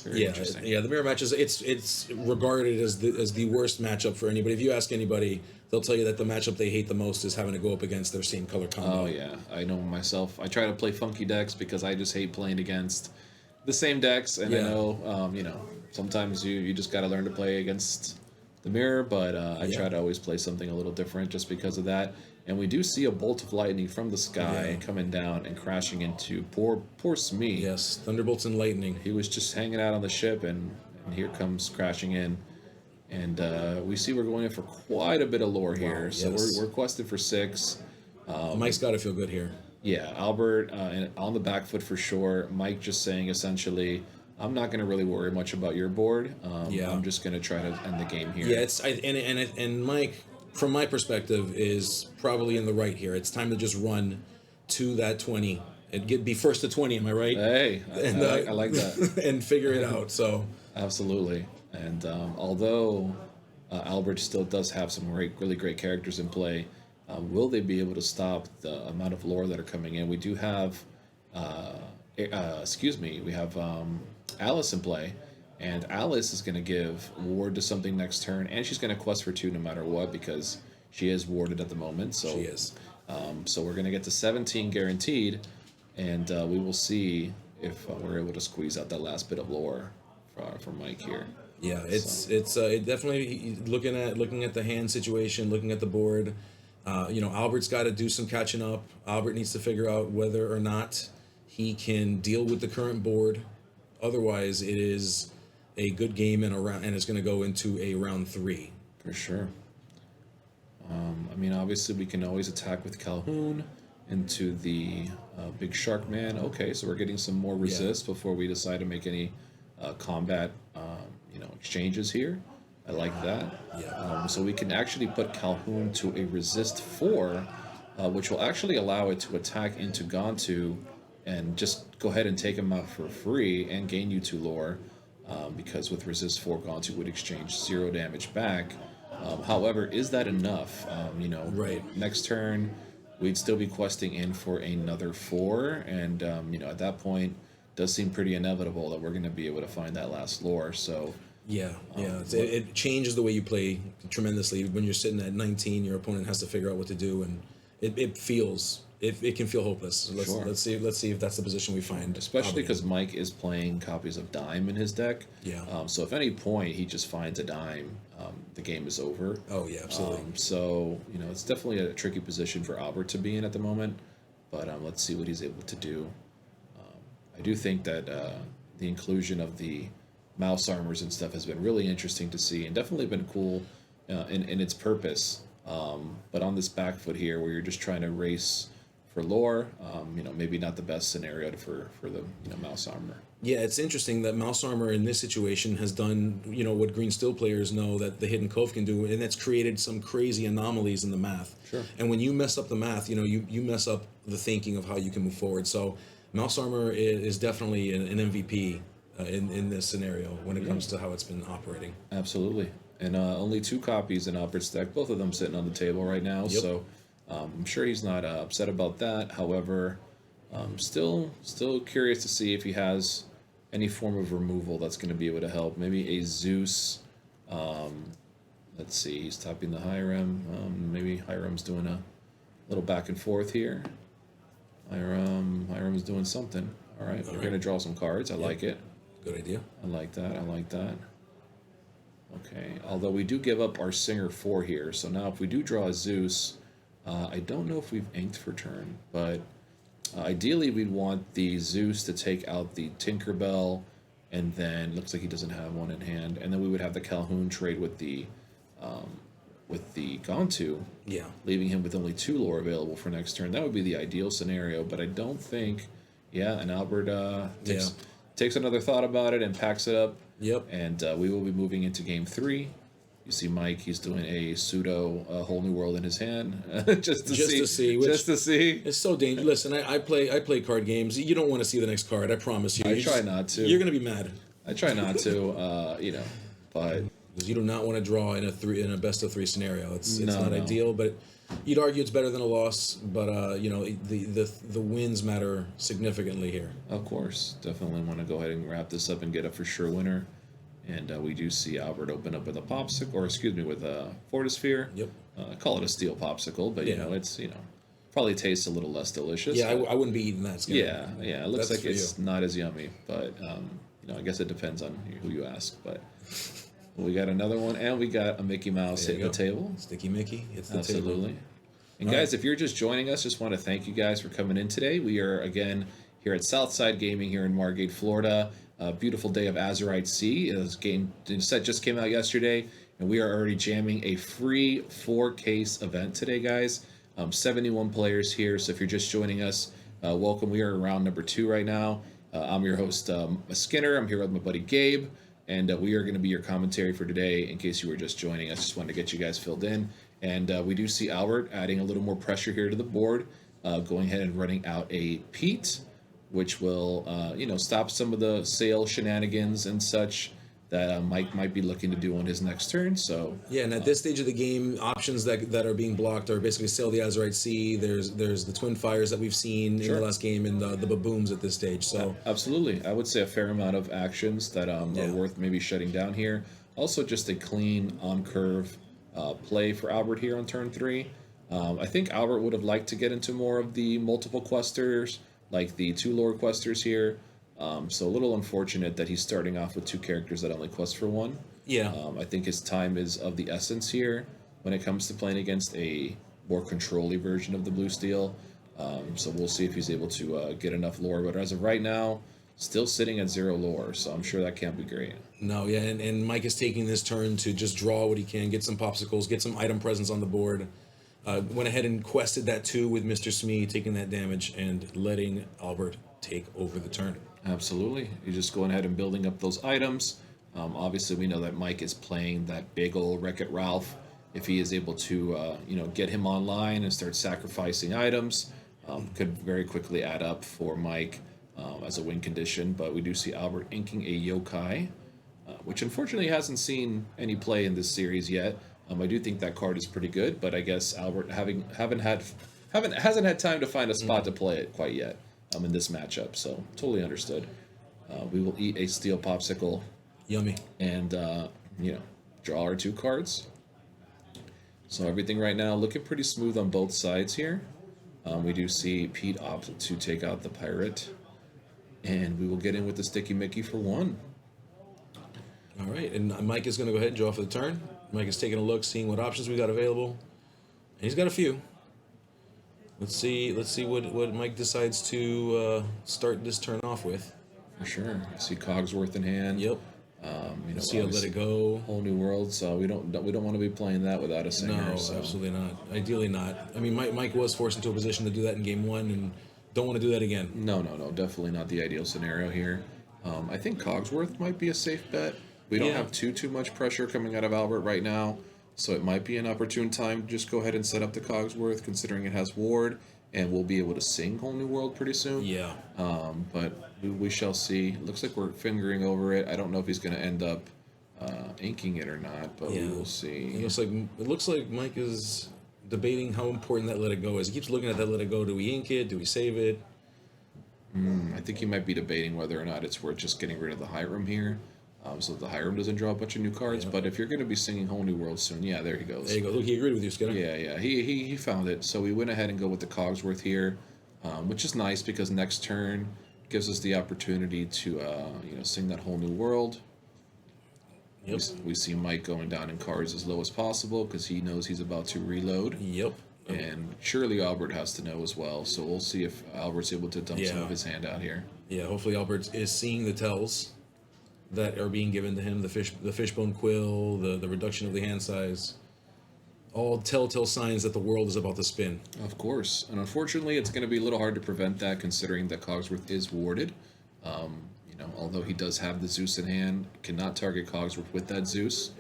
very interesting. Yeah, the mirror match is it's regarded as the worst matchup for anybody. If you ask anybody, they'll tell you that the matchup they hate the most is having to go up against their same color combo. Oh yeah, I know myself. I try to play funky decks because I just hate playing against the same decks, and I know sometimes you just got to learn to play against the mirror, but I try to always play something a little different just because of that. And we do see a bolt of lightning from the sky coming down and crashing into poor Smee. Yes, thunderbolts and lightning. He was just hanging out on the ship, and here comes crashing in. And we see we're going in for quite a bit of lore here. So we're questing for 6. Mike's got to feel good here. Yeah, Albert on the back foot for sure. Mike just saying essentially, I'm not going to really worry much about your board. I'm just going to try to end the game here. Yeah, and Mike, from my perspective, is probably in the right here. It's time to just run to that 20 and be first to 20. Am I right? Hey, I like that. And figure it out. So absolutely. And although Albert still does have some really great characters in play, will they be able to stop the amount of lore that are coming in? We do have, we have Alice in play, and Alice is going to give ward to something next turn, and she's going to quest for 2 no matter what because she is warded at the moment. So she is. So we're going to get to 17 guaranteed, and we will see if we're able to squeeze out that last bit of lore from Mike here. Yeah, it's definitely looking at the hand situation, looking at the board. Albert's got to do some catching up. Albert needs to figure out whether or not he can deal with the current board. Otherwise, it is a good game and it's going to go into a round 3 for sure. Obviously, we can always attack with Calhoun into the big shark man. Okay, so we're getting some more resist before we decide to make any combat, exchanges here. I like that. So we can actually put Calhoun to a resist 4, which will actually allow it to attack into Gontu and just go ahead and take him out for free and gain you 2 lore, because with resist 4, Gontu would exchange 0 damage back. However, is that enough? Right. Next turn, we'd still be questing in for another 4, and at that point, it does seem pretty inevitable that we're going to be able to find that last lore. So. It changes the way you play tremendously. When you're sitting at 19, your opponent has to figure out what to do, and it can feel hopeless. Let's see if that's the position we find. Especially because Mike is playing copies of Dime in his deck. Yeah. So if any point he just finds a Dime, the game is over. Oh yeah, absolutely. So it's definitely a tricky position for Albert to be in at the moment, but let's see what he's able to do. I do think that the inclusion of the mouse armors and stuff has been really interesting to see, and definitely been cool in its purpose. But on this back foot here, where you're just trying to race for lore, maybe not the best scenario for the mouse armor. Yeah, it's interesting that mouse armor in this situation has done what green steel players know that the hidden cove can do, and that's created some crazy anomalies in the math. Sure. And when you mess up the math, you mess up the thinking of how you can move forward. So mouse armor is definitely an MVP. In this scenario when it comes to how it's been operating. Absolutely. And only 2 copies in Albert's deck, both of them sitting on the table right now. Yep. So I'm sure he's not upset about that. However, still curious to see if he has any form of removal that's going to be able to help. Maybe a Zeus. Let's see, he's tapping the Hiram. Maybe Hiram's doing a little back and forth here. Hiram's doing something. All right, we're going to draw some cards. I like it. Good idea. I like that. Okay, although we do give up our Singer 4 here, so now if we do draw a Zeus, I don't know if we've inked for turn, but ideally we'd want the Zeus to take out the Tinkerbell, and then looks like he doesn't have one in hand, and then we would have the Calhoun trade with the Gontu, leaving him with only 2 lore available for next turn. That would be the ideal scenario, but I don't think, and Albert takes another thought about it and packs it up. Yep. And we will be moving into game 3. You see Mike, he's doing a pseudo whole new world in his hand. just to see. It's so dangerous. Listen, I play card games. You don't want to see the next card, I promise you. I try not to. You're going to be mad. I try not to, but... Because you do not want to draw in a best of 3 scenario. It's not ideal, but You'd argue it's better than a loss, but the wins matter significantly here. Of course, definitely want to go ahead and wrap this up and get a for sure winner. And we do see Albert open up with a popsicle, or excuse me, with a Fortisphere. Yep. Call it a steel popsicle, but it's probably tastes a little less delicious. Yeah, I wouldn't be eating that. Yeah. It looks like it's not as yummy, but I guess it depends on who you ask. But we got another one, and we got a Mickey Mouse hitting the table. Sticky Mickey, it's the Absolutely. table. And guys, if you're just joining us, just want to thank you guys for coming in today. We are again here at Southside Gaming here in Margate, Florida. A beautiful day of Azurite C. The set just came out yesterday, and we are already jamming a free 4-case event today, guys. 71 players here, so if you're just joining us, welcome. We are around number 2 right now. I'm your host, Skinner. I'm here with my buddy Gabe, and we are going to be your commentary for today in case you were just joining us. Just wanted to get you guys filled in. And we do see Albert adding a little more pressure here to the board, going ahead and running out a Pete, which will, stop some of the sale shenanigans and such that Mike might be looking to do on his next turn. So yeah, and at this stage of the game, options that are being blocked are basically Sail the Azurite Sea. There's the Twin Fires that we've seen in the last game, and the Babooms at this stage. So absolutely, I would say a fair amount of actions that are worth maybe shutting down here. Also, just a clean on curve play for Albert here on turn 3. I think Albert would have liked to get into more of the multiple questers, like the 2 lore questers here. So a little unfortunate that he's starting off with 2 characters that only quest for 1. Yeah. I think his time is of the essence here when it comes to playing against a more control-y version of the blue steel. So we'll see if he's able to get enough lore. But as of right now, still sitting at 0 lore, so I'm sure that can't be great. No, yeah, and Mike is taking this turn to just draw what he can, get some popsicles, get some item presence on the board. Went ahead and quested that 2 with Mr. Smee, taking that damage and letting Albert take over the turn. Absolutely. You're just going ahead and building up those items. Obviously, we know that Mike is playing that big old Wreck-It Ralph. If he is able to, get him online and start sacrificing items, could very quickly add up for Mike as a win condition. But we do see Albert inking a Yokai, which unfortunately hasn't seen any play in this series yet. I do think that card is pretty good, but I guess Albert hasn't had time to find a spot to play it quite yet. In this matchup, so totally understood. We will eat a steel popsicle. Yummy. And, draw our 2 cards. So everything right now looking pretty smooth on both sides here. We do see Pete opt to take out the pirate. And we will get in with the Sticky Mickey for 1. All right, and Mike is going to go ahead and draw for the turn. Mike is taking a look, seeing what options we got available. And he's got a few. Let's see what Mike decides to start this turn off with. For sure. I see Cogsworth in hand. Yep. See how Let It Go. Whole New World. So we don't want to be playing that without a singer. No, so. Absolutely not. Ideally not. I mean, Mike was forced into a position to do that in game 1, and don't want to do that again. No. Definitely not the ideal scenario here. I think Cogsworth might be a safe bet. We don't have too much pressure coming out of Albert right now. So it might be an opportune time to just go ahead and set up the Cogsworth, considering it has Ward, and we'll be able to sing Whole New World pretty soon. Yeah. But we shall see. Looks like we're fingering over it. I don't know if he's going to end up inking it or not, but we will see. It looks like Mike is debating how important that Let It Go is. He keeps looking at that Let It Go. Do we ink it? Do we save it? I think he might be debating whether or not it's worth just getting rid of the High Room here. So the High Room doesn't draw a bunch of new cards, but if you're going to be singing Whole New World soon, there he goes. There you go. Look, he agreed with you, Skinner. Yeah. He found it. So we went ahead and go with the Cogsworth here, which is nice because next turn gives us the opportunity to sing that Whole New World. Yep. We see Mike going down in cards as low as possible because he knows he's about to reload. Yep. And surely Albert has to know as well. So we'll see if Albert's able to dump some of his hand out here. Yeah, hopefully Albert is seeing the tells that are being given to him, the fishbone quill, the reduction of the hand size, all telltale signs that the world is about to spin. Of course, and unfortunately, it's going to be a little hard to prevent that, considering that Cogsworth is warded. Although he does have the Zeus in hand, cannot target Cogsworth with that Zeus.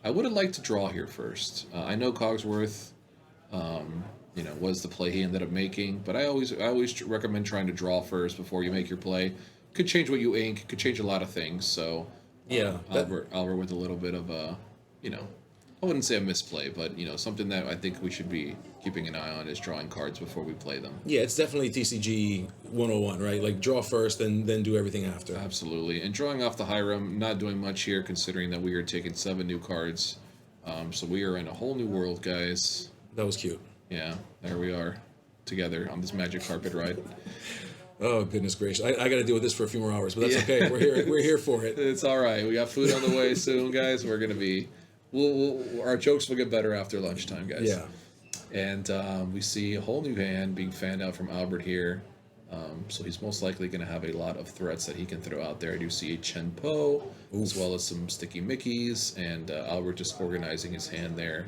I would have liked to draw here first. I know Cogsworth, was the play he ended up making, but I always recommend trying to draw first before you make your play. Could change what you ink, could change a lot of things. So Albert with a little bit of I wouldn't say a misplay, but something that I think we should be keeping an eye on is drawing cards before we play them. Yeah, it's definitely TCG 101, right? Like draw first and then do everything after. Absolutely. And drawing off the Hiram, not doing much here considering that we are taking 7 new cards. So we are in a whole new world, guys. That was cute. Yeah, there we are together on this magic carpet ride. Oh goodness gracious! I got to deal with this for a few more hours, but that's okay. We're here. We're here for it. It's all right. We got food on the way soon, guys. We're gonna be. Our jokes will get better after lunchtime, guys. Yeah. And we see a whole new hand being fanned out from Albert here. So he's most likely going to have a lot of threats that he can throw out there. I do see a Chen Po, as well as some Sticky Mickeys, and Albert just organizing his hand there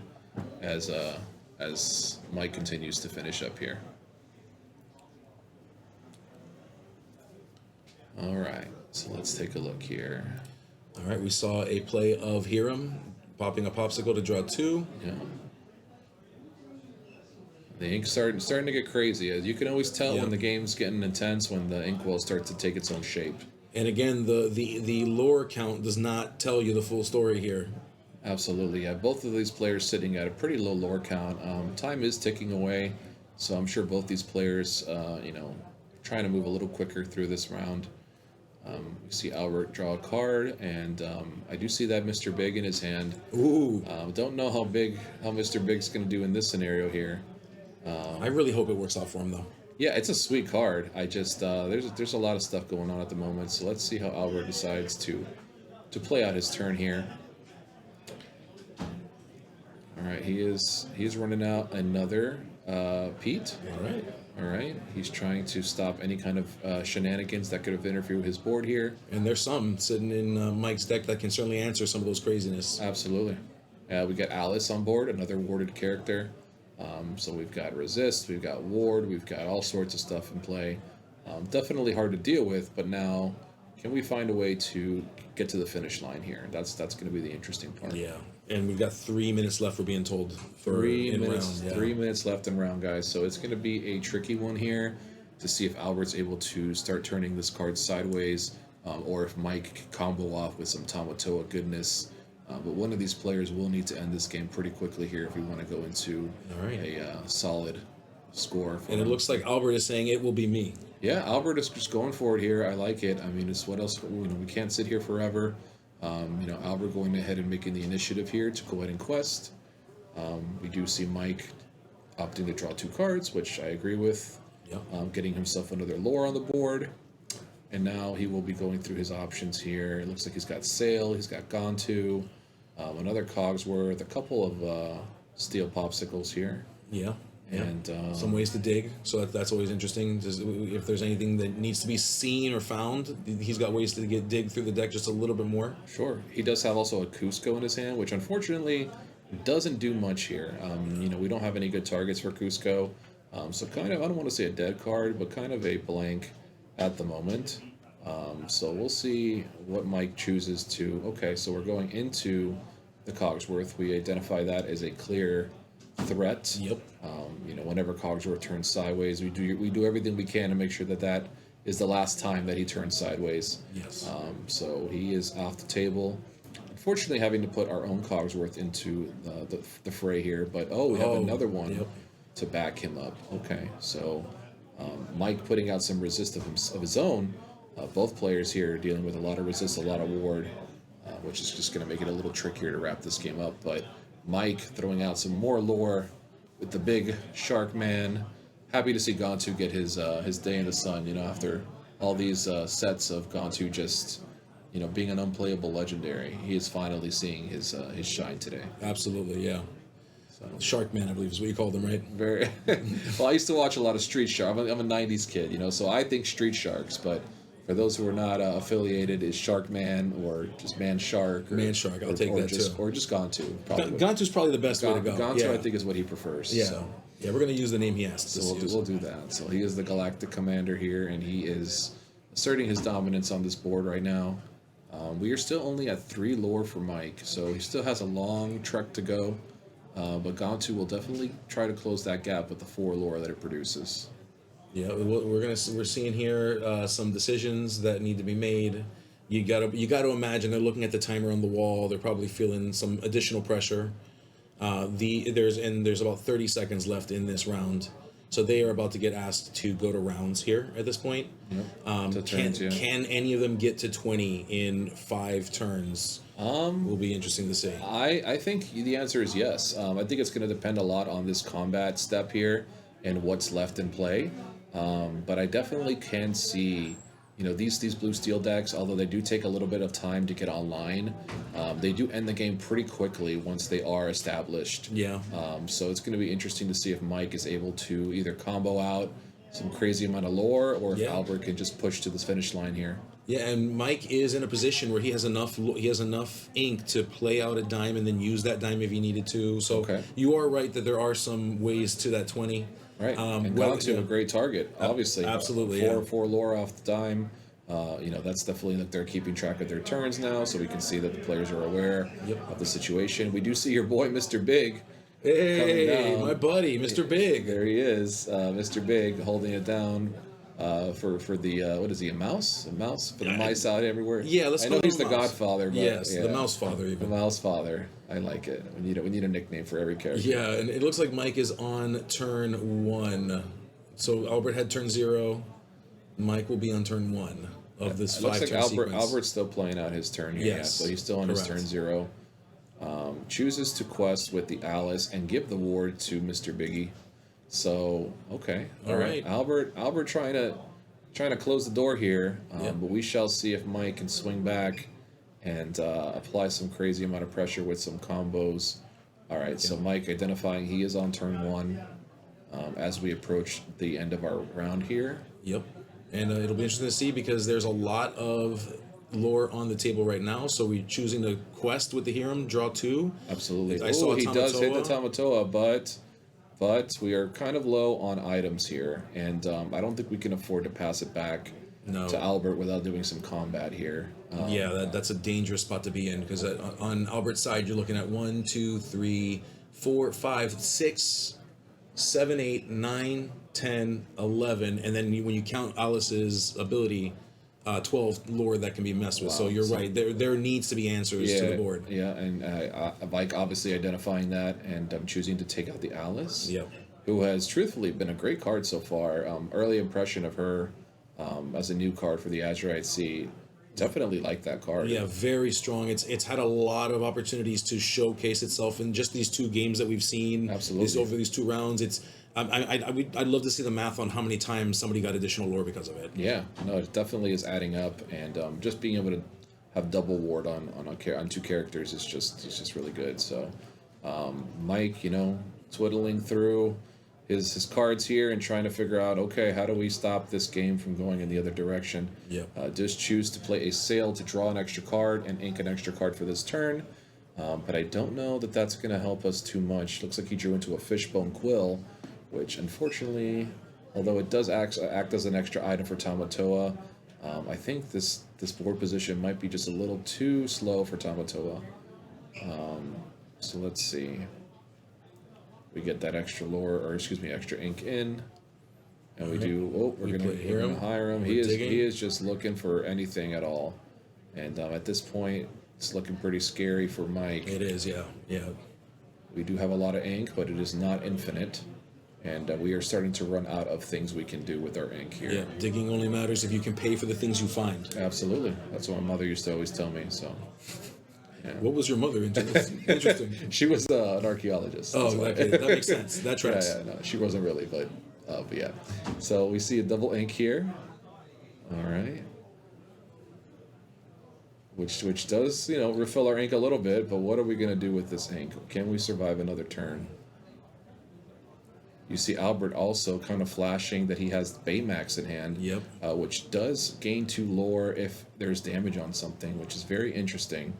as Mike continues to finish up here. All right, so let's take a look here. All right, we saw a play of Hiram popping a popsicle to draw 2. Yeah. The ink's starting to get crazy. As you can always tell when the game's getting intense, when the inkwell starts to take its own shape. And again, the lore count does not tell you the full story here. Absolutely, yeah. Both of these players sitting at a pretty low lore count. Time is ticking away, so I'm sure both these players, trying to move a little quicker through this round. We see Albert draw a card, and I do see that Mr. Big in his hand. Ooh. Don't know how Mr. Big's going to do in this scenario here. I really hope it works out for him, though. Yeah, it's a sweet card. I just there's a lot of stuff going on at the moment, so let's see how Albert decides to play out his turn here. All right, he's running out another Pete. All right, he's trying to stop any kind of shenanigans that could have interfered with his board here. And there's some sitting in Mike's deck that can certainly answer some of those craziness. Absolutely. We got Alice on board, another warded character. So we've got Resist, we've got Ward, we've got all sorts of stuff in play. Definitely hard to deal with, but now can we find a way to get to the finish line here? That's going to be the interesting part. Yeah, and we've got 3 minutes left, we're being told. For 3 minutes, round, yeah. 3 minutes left in round, guys. So it's going to be a tricky one here to see if Albert's able to start turning this card sideways, or if Mike can combo off with some Tamatoa goodness. But one of these players will need to end this game pretty quickly here if we want to go into a solid score. And it looks like Albert is saying it will be me. Yeah, Albert is just going for it here. I like it. I mean, it's what else? We can't sit here forever. Albert going ahead and making the initiative here to go ahead and quest. We do see Mike opting to draw 2 cards, which I agree with. Yep. Getting himself another lore on the board. And now he will be going through his options here. It looks like he's got Sail, he's got Gone To, another Cogsworth, a couple of steel popsicles here. Yeah. And some ways to dig, so that's always interesting. If there's anything that needs to be seen or found, he's got ways to dig through the deck just a little bit more. Sure. He does have also a Cusco in his hand, which unfortunately doesn't do much here. We don't have any good targets for Cusco. So kind of, I don't want to say a dead card, but kind of a blank at the moment. So we'll see what Mike chooses to. Okay, so we're going into the Cogsworth. We identify that as a clear threat. Yep. Whenever Cogsworth turns sideways, we do everything we can to make sure that is the last time that he turns sideways. Yes. So he is off the table. Unfortunately, having to put our own Cogsworth into the fray here, but we have another one to back him up. Okay, so Mike putting out some resist of his own. Both players here dealing with a lot of resist, a lot of ward, which is just going to make it a little trickier to wrap this game up. But Mike throwing out some more lore with the big shark man. Happy to see Gontu get his day in the sun. After all these sets of Gontu just being an unplayable legendary, he is finally seeing his shine today. Absolutely, yeah. Sharkman, I believe, is what you called him, right? Very. Well, I used to watch a lot of Street Shark. I'm a '90s kid, so I think Street Sharks. But for those who are not affiliated, is Sharkman or just Man Shark? Man Shark, I'll take that too. Or just Gontu. Gontu's probably the best way to go. Gontu, I think, is what he prefers. Yeah. So. Yeah, we're going to use the name he asked. So we'll do that. So he is the Galactic Commander here, and he is asserting his dominance on this board right now. We are still only at 3 lore for Mike, so he still has a long trek to go. But Gontu will definitely try to close that gap with the 4 lore that it produces. Yeah, we're seeing here some decisions that need to be made. You got to imagine they're looking at the timer on the wall. They're probably feeling some additional pressure. There's about 30 seconds left in this round, so they are about to get asked to go to rounds here at this point. Yep. Can any of them get to 20 in 5 turns? Will be interesting to see. I think the answer is yes. I think it's going to depend a lot on this combat step here and what's left in play. But I definitely can see, these blue steel decks, although they do take a little bit of time to get online, they do end the game pretty quickly once they are established. Yeah. So it's going to be interesting to see if Mike is able to either combo out some crazy amount of lore, or if Albert can just push to this finish line here. Yeah, and Mike is in a position where he has enough ink to play out a dime and then use that dime if he needed to. So you are right that there are some ways to that 20. Right, and gone to a great target, obviously. Absolutely, four lore off the dime. That's definitely that they're keeping track of their turns now, so we can see that the players are aware of the situation. We do see your boy, Mr. Big. Hey, my buddy, Mr. Big. There he is, Mr. Big, holding it down for the what is he, a mouse? A mouse for the mice out everywhere. Yeah, let's. I know he's the Godfather. But, yes, the Mouse Father. Even. The Mouse Father. I like it. We need a nickname for every character. Yeah, and it looks like Mike is on turn 1. So Albert had turn 0. Mike will be on turn 1 of this 5 turn sequence. Albert's still playing out his turn here. Yes, so he's still on his turn 0. Chooses to quest with the Alice and give the ward to Mr. Biggie. So okay, all right. Albert trying to close the door here, but we shall see if Mike can swing back and apply some crazy amount of pressure with some combos. All right, so Mike identifying he is on turn 1 as we approach the end of our round here. Yep, and it'll be interesting to see because there's a lot of lore on the table right now. So we're choosing to quest with the Hiram, draw 2. Absolutely. He does hit the Tamatoa, but we are kind of low on items here, and I don't think we can afford to pass it back to Albert without doing some combat here. That's a dangerous spot to be in because on Albert's side, you're looking at 1, 2, 3, 4, 5, 6, 7, 8, 9, 10, 11, and then when you count Alice's ability, 12 lore that can be messed with. Wow. So you're right. There needs to be answers to the board. Yeah, and Mike obviously identifying that and choosing to take out the Alice. Yep. Who has truthfully been a great card so far. Early impression of her as a new card for the Azurite Sea. Definitely like that card. Yeah, very strong. It's had a lot of opportunities to showcase itself in just these 2 games that we've seen. Absolutely. Over these 2 rounds. I'd love to see the math on how many times somebody got additional lore because of it. Yeah, no, it definitely is adding up, and just being able to have double ward on 2 characters is just really good. So, Mike, twiddling through his cards here and trying to figure out, okay, how do we stop this game from going in the other direction? Yep. Just choose to play a sail to draw an extra card and ink an extra card for this turn. But I don't know that that's going to help us too much. Looks like he drew into a fishbone quill, which unfortunately, although it does act as an extra item for Tamatoa, I think this board position might be just a little too slow for Tamatoa. So let's see. We get that extra extra ink in, and we do. Oh, we're gonna hire him. He is just looking for anything at all, and at this point, it's looking pretty scary for Mike. It is, yeah. We do have a lot of ink, but it is not infinite. And we are starting to run out of things we can do with our ink here. Yeah, digging only matters if you can pay for the things you find. Absolutely. That's what my mother used to always tell me, so... Yeah. What was your mother into? Interesting. She was an archaeologist. Oh, okay. That makes sense. That tracks. No, she wasn't really, but yeah. So we see a double ink here. All right. Which does, refill our ink a little bit, but what are we going to do with this ink? Can we survive another turn? You see Albert also kind of flashing that he has Baymax in hand, which does gain 2 lore if there's damage on something, which is very interesting.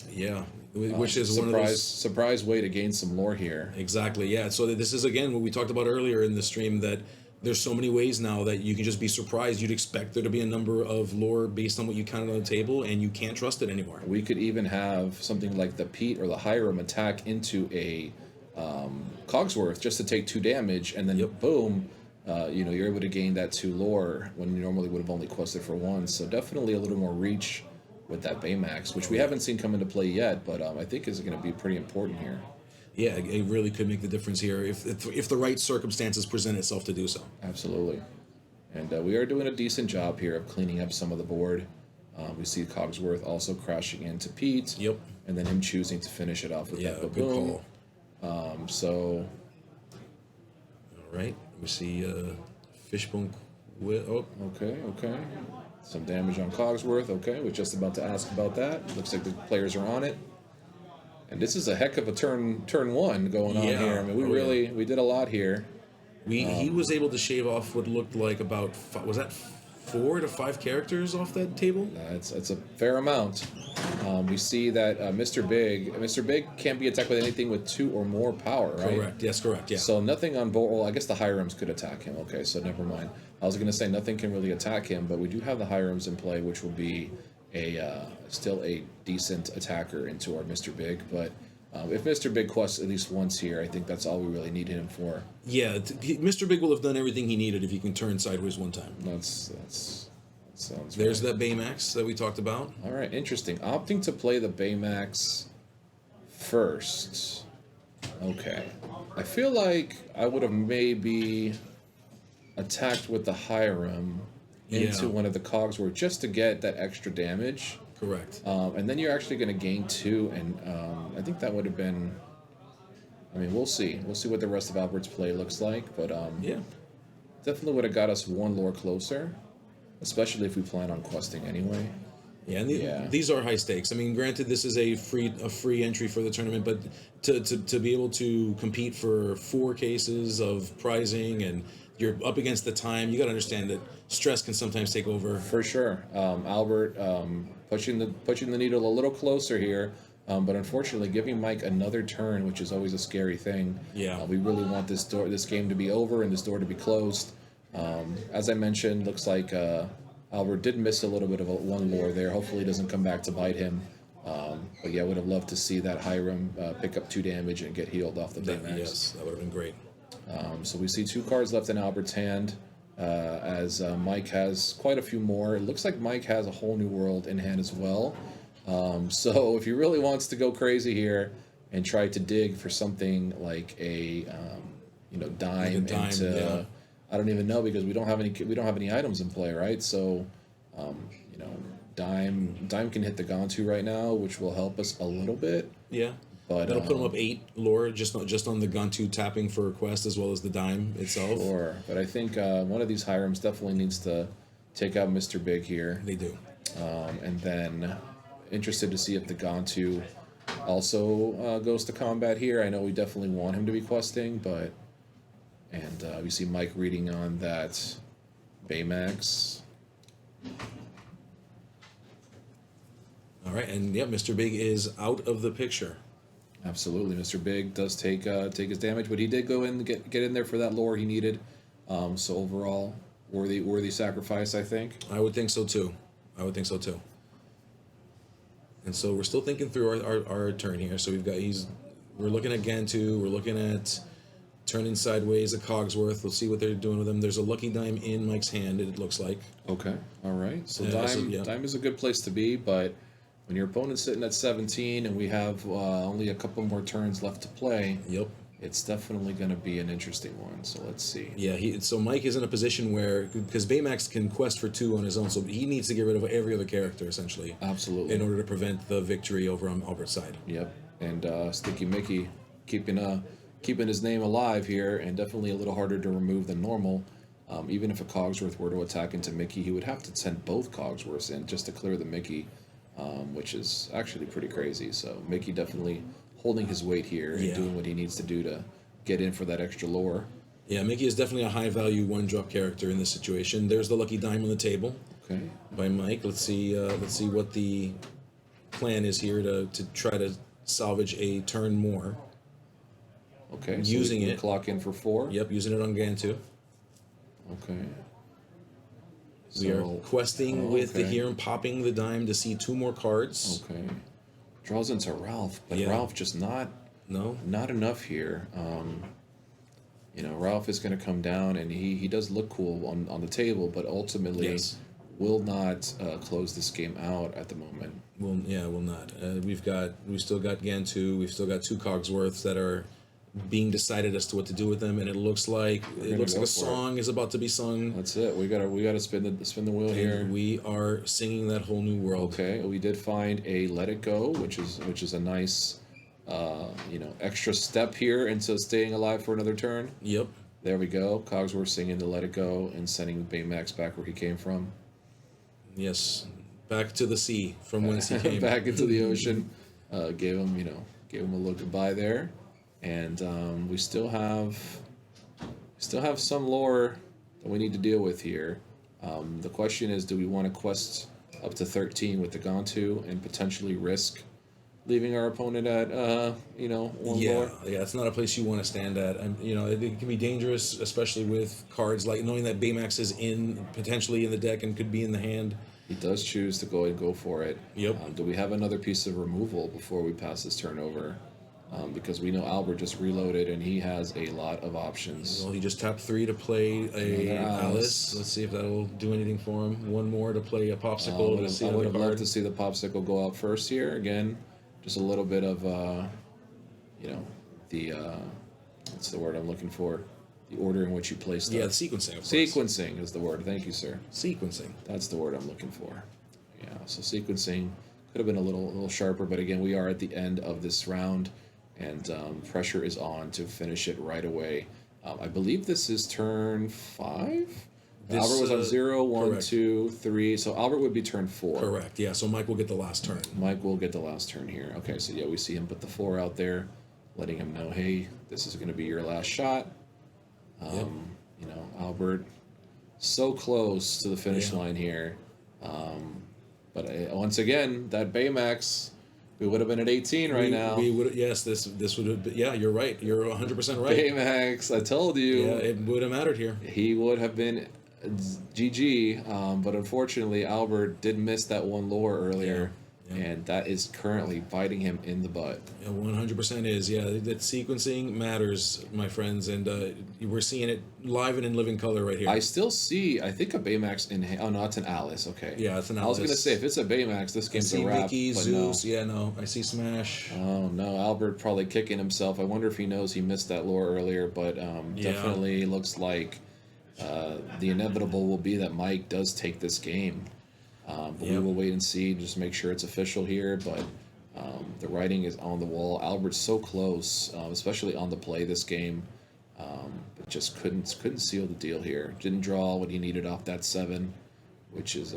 Yeah, which is one of those surprise way to gain some lore here. Exactly. Yeah. So this is again what we talked about earlier in the stream, that there's so many ways now that you can just be surprised. You'd expect there to be a number of lore based on what you counted on the table, and you can't trust it anymore. We could even have something like the Pete or the Hiram attack into a Cogsworth just to take 2 damage, and then boom, you're able to gain that 2 lore when you normally would have only quested for 1. So definitely a little more reach with that Baymax, which we haven't seen come into play yet, but I think is going to be pretty important here. Yeah, it really could make the difference here if the right circumstances present itself to do so. Absolutely. And we are doing a decent job here of cleaning up some of the board. We see Cogsworth also crashing into Pete. Yep. And then him choosing to finish it off with that Good baboon. call. So. All right. We see Fishbone. Okay. Some damage on Cogsworth. Okay, was just about to ask about that. Looks like the players are on it. And this is a heck of a turn one going on here. I mean, we did a lot here. He was able to shave off what looked like about was that 4 to 5 characters off that table? It's a fair amount. We see that Mr. Big can't be attacked with anything with 2 or more power, right? Correct. Yes, correct. Yeah. So nothing on board. Well, I guess the Hirams could attack him. Okay, so never mind. I was going to say nothing can really attack him, but we do have the Hirams in play, which will be still a decent attacker into our Mr. Big. But if Mr. Big quests at least once here, I think that's all we really need him for. Yeah, Mr. Big will have done everything he needed if he can turn sideways one time. That sounds. There's right. that Baymax that we talked about. All right, interesting. Opting to play the Baymax first. Okay. I feel like I would have maybe attacked with the Hiram into one of the Cogsworth just to get that extra damage. Correct. And then you're actually going to gain 2, and I think that would have been. I mean, we'll see. We'll see what the rest of Albert's play looks like, but definitely would have got us 1 lore closer, especially if we plan on questing anyway. Yeah, and these are high stakes. I mean, granted, this is a free entry for the tournament, but to be able to compete for 4 cases of prizing and you're up against the time, you got to understand that stress can sometimes take over. For sure, Albert pushing the needle a little closer here, but unfortunately giving Mike another turn, which is always a scary thing. Yeah, we really want this game to be over and this door to be closed. As I mentioned, looks like Albert did miss a little bit of 1 lore there. Hopefully, it doesn't come back to bite him. But yeah, would have loved to see that Hiram pick up 2 damage and get healed off the Baymax. Yes, that would have been great. So we see 2 cards left in Albert's hand, as Mike has quite a few more. It looks like Mike has a whole new world in hand as well. So if he really wants to go crazy here and try to dig for something like a dime into, I don't even know, because we don't have any items in play, right? So dime can hit the Gantu right now, which will help us a little bit. Yeah. But that'll put him up 8 lore just on the Gantu tapping for a quest as well as the dime itself. Sure, but I think one of these Hirams definitely needs to take out Mr. Big here. They do. And then interested to see if the Gantu also goes to combat here. I know we definitely want him to be questing, but we see Mike reading on that Baymax. All right, and Mr. Big is out of the picture. Absolutely, Mr. Big does take his damage, but he did go in and get in there for that lore he needed. So overall, worthy sacrifice, I think. I would think so too. And so we're still thinking through our turn here. So we're looking at Gantu, we're looking at turning sideways at Cogsworth. We'll see what they're doing with him. There's a lucky dime in Mike's hand, it looks like. Okay, all right. So dime is a good place to be, but when your opponent's sitting at 17 and we have only a couple more turns left to play, it's definitely going to be an interesting one. So let's see. Yeah, so Mike is in a position where, because Baymax can quest for 2 on his own, so he needs to get rid of every other character, essentially. Absolutely. In order to prevent the victory over on Albert's side. Yep, and Sticky Mickey keeping his name alive here, and definitely a little harder to remove than normal. Even if a Cogsworth were to attack into Mickey, he would have to send both Cogsworths in just to clear the Mickey. Which is actually pretty crazy. So Mickey definitely holding his weight here and doing what he needs to do to get in for that extra lore. Yeah, Mickey is definitely a high value 1-drop character in this situation. There's the lucky dime on the table. Okay. By Mike. Let's see what the plan is here to try to salvage a turn more. Okay. So using we it. Clock in for 4. Yep, using it on Gantu. Okay. We are questing with the Hiram, popping the dime to see 2 more cards. Okay. Draws into Ralph, but Ralph just not enough here. Ralph is going to come down, and he does look cool on the table, but ultimately will not close this game out at the moment. Will not. We still got Gantu. We've still got 2 Cogsworths that are being decided as to what to do with them, and it looks like a song is about to be sung. That's it. We gotta spin the wheel here. We are singing that whole new world. Okay, we did find a Let It Go, which is a nice, extra step here into staying alive for another turn. Yep. There we go. Cogsworth singing the Let It Go and sending Baymax back where he came from. Yes, back to the sea from whence he came. Back into the ocean. Gave him a little goodbye there, and we still have some lore that we need to deal with here. The question is, do we want to quest up to 13 with the Gantu and potentially risk leaving our opponent at one lore? Yeah, it's not a place you want to stand at, and it can be dangerous, especially with cards like knowing that Baymax is potentially in the deck and could be in the hand. He does choose to go for it. Yep. Do we have another piece of removal before we pass this turn over? Because we know Albert just reloaded and he has a lot of options. Well, he just tapped 3 to play a Alice. Let's see if that'll do anything for him. 1 more to play a Popsicle. I would have loved to see the Popsicle go out first here. Again, just a little bit of, what's the word I'm looking for? The order in which you place stuff. Yeah, the sequencing, of course. Sequencing is the word. Thank you, sir. Sequencing. That's the word I'm looking for. Yeah, so sequencing could have been a little sharper, but again, we are at the end of this round, and pressure is on to finish it right away. I believe this is turn 5? Albert was on 0, 1, correct. 2, 3. So Albert would be turn 4. Correct, yeah, so Mike will get the last turn. Mike will get the last turn here. Okay, so yeah, we see him put the 4 out there, letting him know, hey, this is going to be your last shot. Yep. Albert, so close to the finish line here. But once again, that Baymax, we would have been at 18 right now. We would, yes, this would have been, yeah, you're right. You're 100% right. Baymax, I told you. Yeah, it would have mattered here. He would have been GG, but unfortunately, Albert did miss that 1 lore earlier. Yeah. And that is currently biting him in the butt. 100% is, yeah. That sequencing matters, my friends, and we're seeing it live and in living color right here. I still see, I think, a Baymax in... Oh, no, it's an Alice, okay. Yeah, it's an Alice. I was going to say, if it's a Baymax, this game's a wrap. Mickey, but Zeus, no. yeah, no. I see Smash. Oh, no, Albert probably kicking himself. I wonder if he knows he missed that lore earlier, but definitely looks like the inevitable will be that Mike does take this game. But we will wait and see, just make sure it's official here. But the writing is on the wall. Albert's so close, especially on the play this game, but just couldn't seal the deal here. Didn't draw what he needed off that 7, which is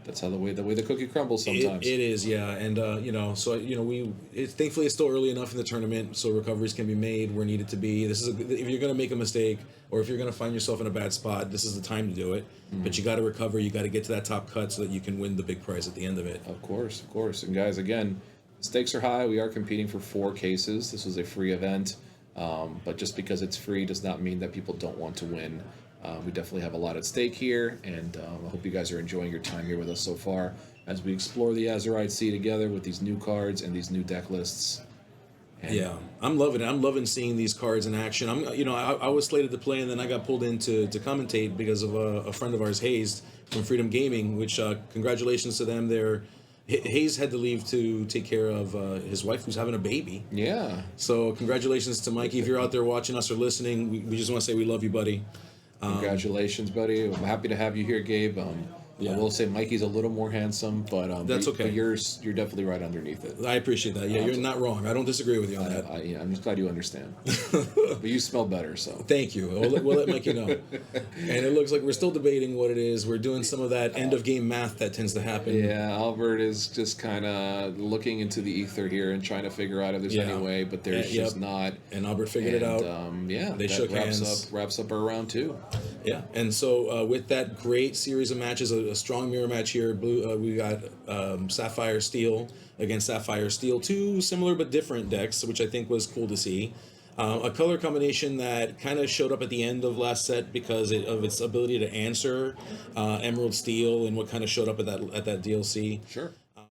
that's how the way the cookie crumbles sometimes. It is, yeah, and thankfully it's still early enough in the tournament, so recoveries can be made where needed to be. This is if you're going to make a mistake or if you're going to find yourself in a bad spot, this is the time to do it. Mm-hmm. But you got to recover. You got to get to that top cut so that you can win the big prize at the end of it. Of course. And guys, again, stakes are high. We are competing for 4 cases. This was a free event, but just because it's free does not mean that people don't want to win. We definitely have a lot at stake here, and I hope you guys are enjoying your time here with us so far as we explore the Azurite Sea together with these new cards and these new deck lists. And yeah, I'm loving it. I'm loving seeing these cards in action. I was slated to play, and then I got pulled in to commentate because of a friend of ours, Hayes, from Freedom Gaming, which congratulations to them. Hayes had to leave to take care of his wife who's having a baby. Yeah. So congratulations to Mikey. If you're out there watching us or listening, we just want to say we love you, buddy. Congratulations, buddy. I'm happy to have you here, Gabe. I will say Mikey's a little more handsome, but that's okay. But you're definitely right underneath it. I appreciate that. Yeah, you're not wrong. I don't disagree with you on that. I'm just glad you understand. But you smell better, so. Thank you. We'll let Mikey know. And it looks like we're still debating what it is. We're doing some of that end of game math that tends to happen. Yeah, Albert is just kind of looking into the ether here and trying to figure out if there's any way, but there's just not. And Albert figured it out. They shook hands. Wraps up our round 2. Yeah, and so with that great series of matches, a strong mirror match here. We got Sapphire Steel against Sapphire Steel, 2 similar but different decks, which I think was cool to see. A color combination that kind of showed up at the end of last set because of its ability to answer Emerald Steel and what kind of showed up at that DLC. Sure.